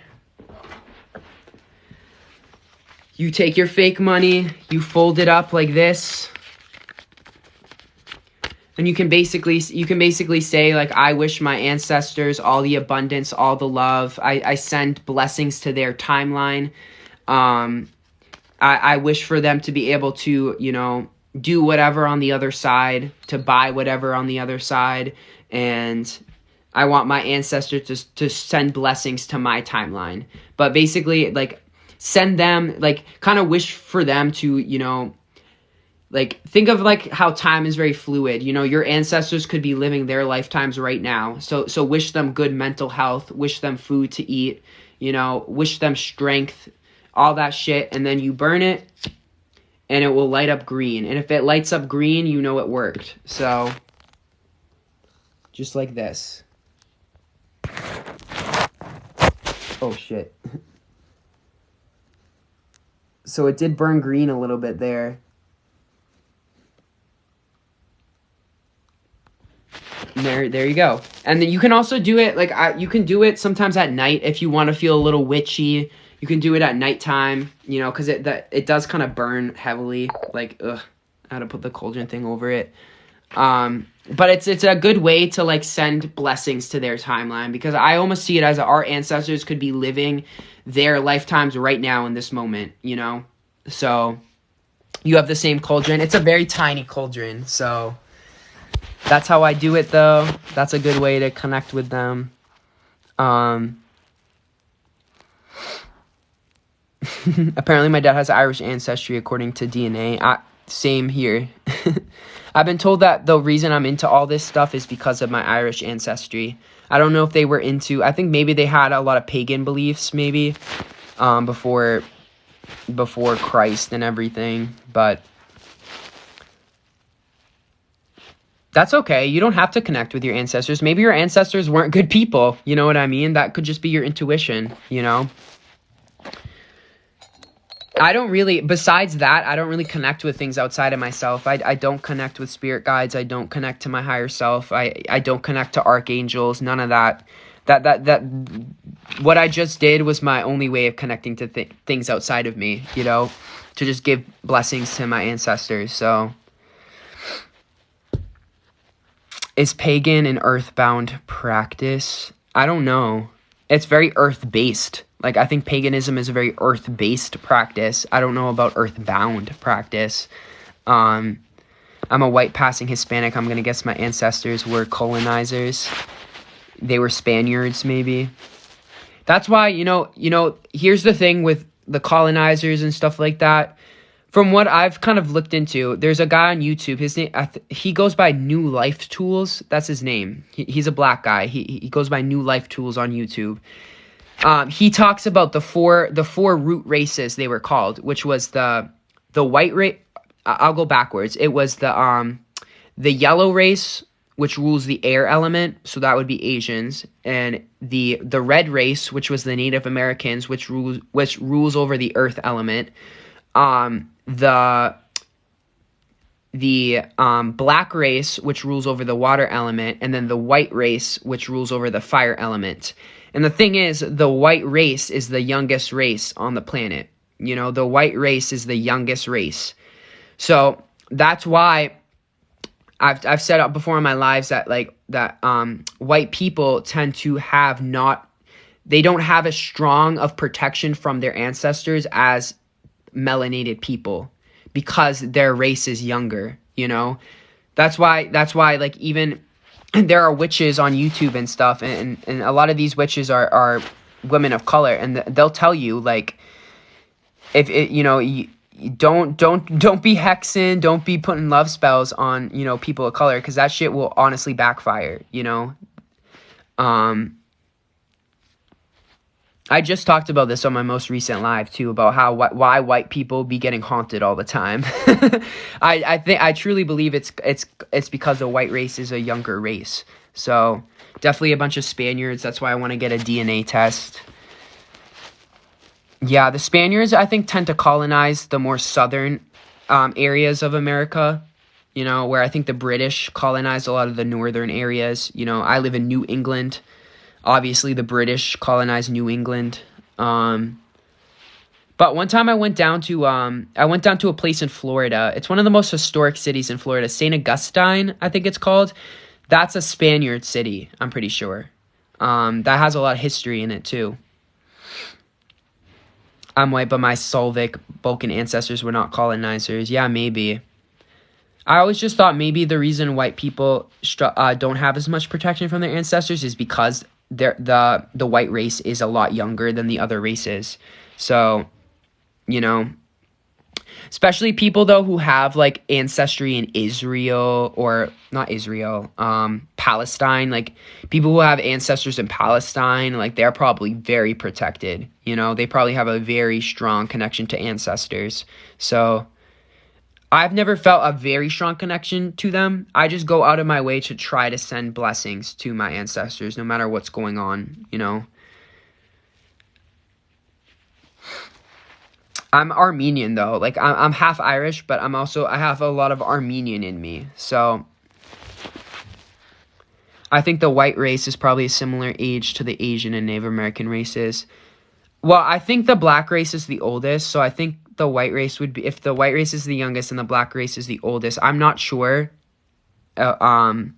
You take your fake money, you fold it up like this. And you can basically say, like, I wish my ancestors all the abundance, all the love. I send blessings to their timeline. I wish for them to be able to, you know, do whatever on the other side, to buy whatever on the other side. And I want my ancestors to send blessings to my timeline. But basically, like, send them, like, kind of wish for them to, you know, like, think of, like, how time is very fluid. You know, your ancestors could be living their lifetimes right now. So wish them good mental health, wish them food to eat, you know, wish them strength, all that shit. And then you burn it and it will light up green. And if it lights up green, you know it worked. So just like this. Oh, shit. So it did burn green a little bit there. And there you go. And then you can also do it, like, you can do it sometimes at night if you want to feel a little witchy. You can do it at nighttime, you know, because it does kind of burn heavily. Like, ugh, I had to put the cauldron thing over it. But it's a good way to, like, send blessings to their timeline, because I almost see it as our ancestors could be living their lifetimes right now in this moment, you know? So you have the same cauldron. It's a very tiny cauldron, so that's how I do it, though. That's a good way to connect with them. Apparently my dad has Irish ancestry according to DNA. Same here. I've been told that the reason I'm into all this stuff is because of my Irish ancestry. I don't know if they were into, I think maybe they had a lot of pagan beliefs, maybe, before Christ and everything, but that's okay. You don't have to connect with your ancestors. Maybe your ancestors weren't good people, you know what I mean? That could just be your intuition, you know? Besides that, I don't really connect with things outside of myself. I don't connect with spirit guides. I don't connect to my higher self. I don't connect to archangels, none of that. That what I just did was my only way of connecting to things outside of me, you know, to just give blessings to my ancestors. So, is pagan an earthbound practice? I don't know. It's very earth-based. Like, I think paganism is a very earth-based practice. I don't know about earth-bound practice. I'm a white passing Hispanic. I'm going to guess my ancestors were colonizers. They were Spaniards, maybe. That's why, you know, here's the thing with the colonizers and stuff like that. From what I've kind of looked into, there's a guy on YouTube. His name, he goes by New Life Tools. That's his name. He's a black guy. He goes by New Life Tools on YouTube. He talks about the four root races they were called, which was the white race. I'll go backwards. It was the yellow race, which rules the air element, so that would be Asians, and the red race, which was the Native Americans, which rules over the earth element. The black race, which rules over the water element, and then the white race, which rules over the fire element. And the thing is, the white race is the youngest race on the planet. You know, the white race is the youngest race. So that's why I've said up before in my lives that white people tend to they don't have as strong of protection from their ancestors as melanated people, because their race is younger, you know? That's why like, even there are witches on YouTube and stuff, and a lot of these witches are women of color, and they'll tell you, like, if it, you know, you don't be hexing, don't be putting love spells on, you know, people of color, because that shit will honestly backfire, you know? I just talked about this on my most recent live too, about why white people be getting haunted all the time. I truly believe it's because the white race is a younger race. So definitely a bunch of Spaniards. That's why I want to get a DNA test. Yeah, the Spaniards, I think, tend to colonize the more southern areas of America. You know, where I think the British colonized a lot of the northern areas. You know, I live in New England. Obviously, the British colonized New England. But one time I went down to a place in Florida. It's one of the most historic cities in Florida. St. Augustine, I think it's called. That's a Spaniard city, I'm pretty sure. That has a lot of history in it, too. I'm white, but my Slavic Balkan ancestors were not colonizers. Yeah, maybe. I always just thought maybe the reason white people don't have as much protection from their ancestors is because the white race is a lot younger than the other races. So, you know, especially people, though, who have, like, ancestry in Israel, or not Israel, Palestine, like, people who have ancestors in Palestine, like, they're probably very protected, you know? They probably have a very strong connection to ancestors. So I've never felt a very strong connection to them. I just go out of my way to try to send blessings to my ancestors, no matter what's going on, you know? I'm Armenian, though. Like, I'm half Irish, but I have a lot of Armenian in me. So I think the white race is probably a similar age to the Asian and Native American races. Well, I think the black race is the oldest, so I think the white race would be, if the white race is the youngest and the black race is the oldest. I'm not sure how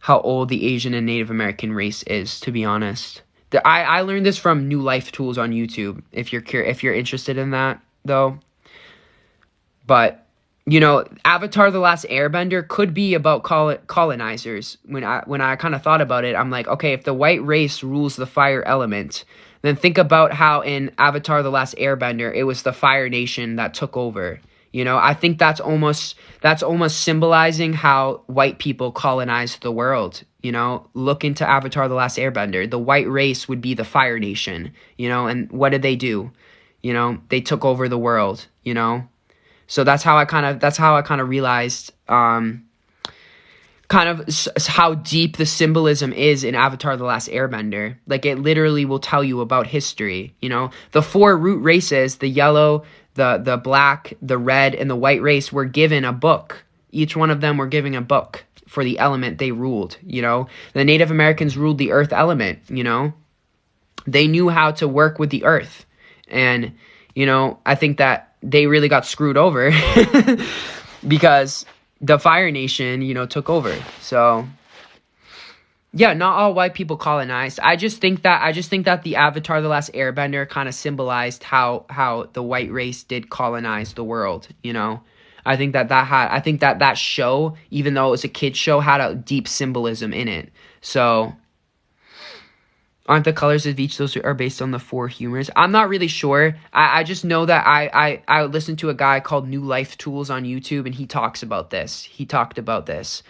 old the Asian and Native American race is, to be honest. I learned this from New Life Tools on YouTube, if you're interested in that, though. But, you know, Avatar: The Last Airbender could be about colonizers. When I kind of thought about it, I'm like, okay, if the white race rules the fire element, then think about how in Avatar: The Last Airbender, it was the Fire Nation that took over. You know, I think that's almost symbolizing how white people colonized the world. You know, look into Avatar: The Last Airbender. The white race would be the Fire Nation, you know, and what did they do? You know, they took over the world, you know? So that's how I kind of realized kind of how deep the symbolism is in Avatar: The Last Airbender. Like, it literally will tell you about history, you know? The 4 root races, the yellow, the black, the red, and the white race were given a book. Each one of them were given a book for the element they ruled, you know? The Native Americans ruled the earth element, you know? They knew how to work with the earth. And, you know, I think that they really got screwed over because the Fire Nation, you know, took over. So, yeah, not all white people colonized. I just think that the Avatar: The Last Airbender kind of symbolized how the white race did colonize the world, you know? I think that show, even though it was a kid's show, had a deep symbolism in it. So, aren't the colors of each those are based on the 4 humors? I'm not really sure. I just know that I listened to a guy called New Life Tools on YouTube, and he talks about this. He talked about this.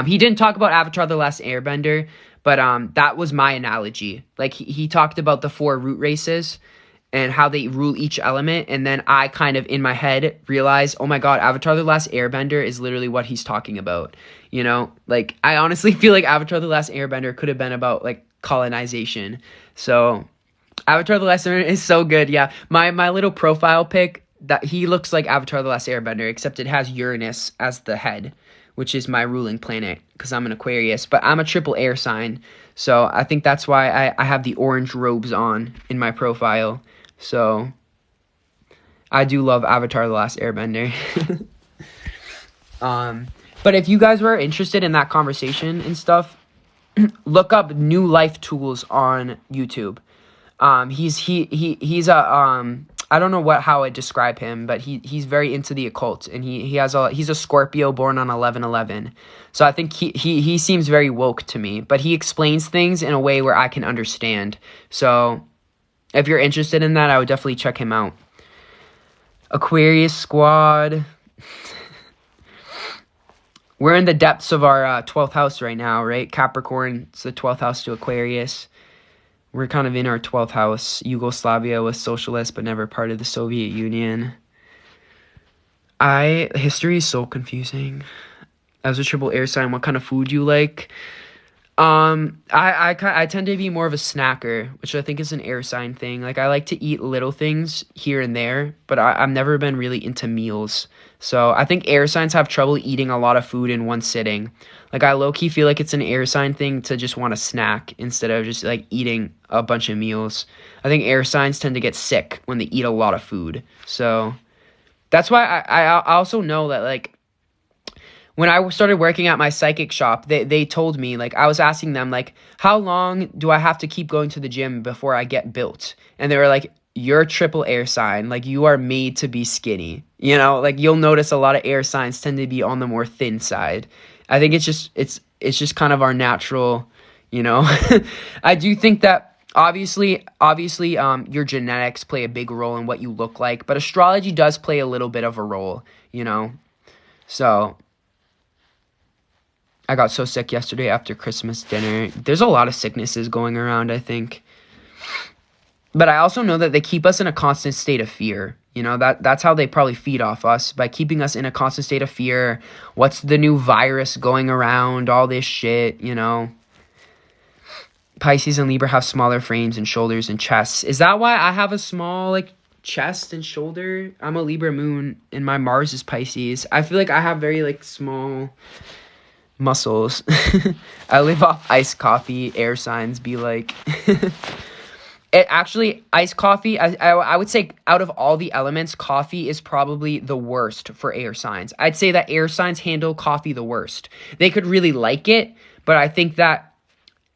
He didn't talk about Avatar: The Last Airbender, but that was my analogy. Like, he talked about the 4 root races and how they rule each element, and then I kind of, in my head, realized, oh my god, Avatar: The Last Airbender is literally what he's talking about. You know? Like, I honestly feel like Avatar: The Last Airbender could have been about, like, colonization. So Avatar: The Last Airbender is so good. Yeah, my little profile pic, that he looks like Avatar: The Last Airbender, except it has Uranus as the head, which is my ruling planet, because I'm an Aquarius, but I'm a triple air sign, so I think that's why I have the orange robes on in my profile. So I do love Avatar: The Last Airbender. But if you guys were interested in that conversation and stuff, look up New Life Tools on YouTube. He's a I don't know how I describe him, but he's very into the occult, and he's a Scorpio born on 11/11. So I think he seems very woke to me, but he explains things in a way where I can understand. So if you're interested in that, I would definitely check him out. Aquarius Squad. We're in the depths of our 12th house right now, right? Capricorn, it's the 12th house to Aquarius. We're kind of in our 12th house. Yugoslavia was socialist, but never part of the Soviet Union. History is so confusing. As a triple air sign, what kind of food you like? I tend to be more of a snacker, which I think is an air sign thing. Like, I like to eat little things here and there, but I've never been really into meals. So I think air signs have trouble eating a lot of food in one sitting. Like, I low-key feel like it's an air sign thing to just want to snack instead of just, like, eating a bunch of meals. I think air signs tend to get sick when they eat a lot of food. So that's why I also know that, like, when I started working at my psychic shop, they told me, like, I was asking them, like, how long do I have to keep going to the gym before I get built? And they were like, you're a triple air sign. Like, you are made to be skinny. You know, like, you'll notice a lot of air signs tend to be on the more thin side. I think it's just kind of our natural, you know. I do think that obviously, your genetics play a big role in what you look like, but astrology does play a little bit of a role, you know. So I got so sick yesterday after Christmas dinner. There's a lot of sicknesses going around, I think. But I also know that they keep us in a constant state of fear. You know, that's how they probably feed off us, by keeping us in a constant state of fear. What's the new virus going around? All this shit, you know. Pisces and Libra have smaller frames and shoulders and chests. Is that why I have a small, like, chest and shoulder? I'm a Libra moon, and my Mars is Pisces. I feel like I have very, like, small Muscles. I live off iced coffee. Air signs be like. It actually, iced coffee, I would say out of all the elements, coffee is probably the worst for air signs. I'd say that air signs handle coffee the worst. They could really like it, but I think that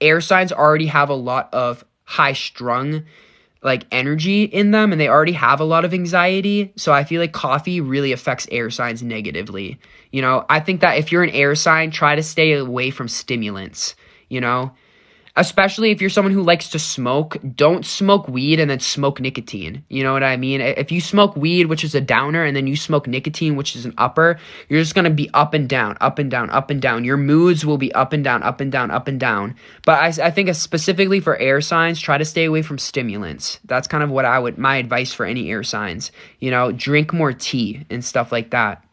air signs already have a lot of high-strung, like, energy in them, and they already have a lot of anxiety. So I feel like coffee really affects air signs negatively. You know, I think that if you're an air sign, try to stay away from stimulants, you know? Especially if you're someone who likes to smoke, don't smoke weed and then smoke nicotine. You know what I mean? If you smoke weed, which is a downer, and then you smoke nicotine, which is an upper, you're just going to be up and down, up and down, up and down. Your moods will be up and down, up and down, up and down. But I think specifically for air signs, try to stay away from stimulants. That's kind of what my advice for any air signs. You know, drink more tea and stuff like that.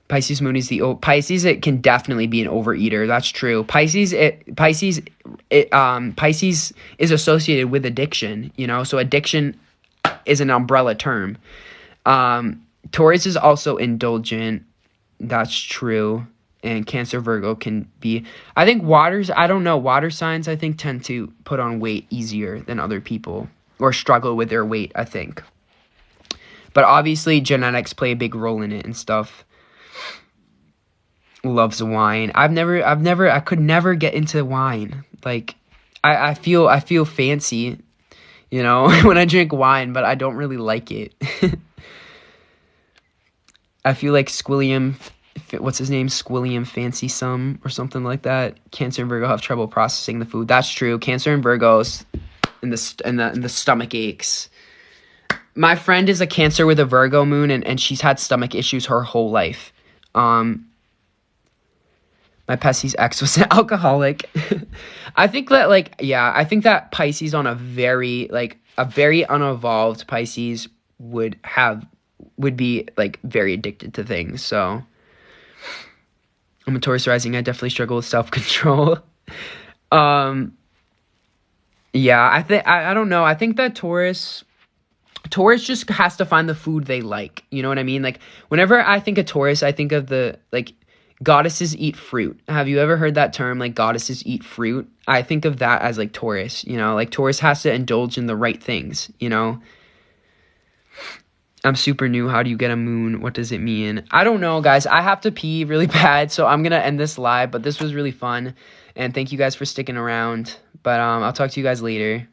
Pisces moon is Pisces. It can definitely be an overeater. That's true. Pisces is associated with addiction. You know, so addiction is an umbrella term. Taurus is also indulgent. That's true. And Cancer, Virgo can be. I think I don't know. Water signs, I think, tend to put on weight easier than other people or struggle with their weight, I think. But obviously, genetics play a big role in it and stuff. Loves wine. I could never get into wine. Like, I feel fancy, you know, when I drink wine, but I don't really like it. I feel like Squilliam, what's his name? Squilliam Fancy Some or something like that. Cancer and Virgo have trouble processing the food. That's true. Cancer and Virgos in the stomach aches. My friend is a Cancer with a Virgo moon, and she's had stomach issues her whole life. My Pisces ex was an alcoholic. I think that, I think that Pisces on a very unevolved Pisces would be, like, very addicted to things. So, I'm a Taurus rising. I definitely struggle with self-control. I don't know. I think that Taurus just has to find the food they like. You know what I mean? Like, whenever I think of Taurus, I think of goddesses eat fruit. Have you ever heard that term, like, goddesses eat fruit? I think of that as, like, Taurus, you know? Like, Taurus has to indulge in the right things, you know? I'm super new. How do you get a moon? What does it mean? I don't know, guys. I have to pee really bad, so I'm going to end this live, but this was really fun, and thank you guys for sticking around, but I'll talk to you guys later.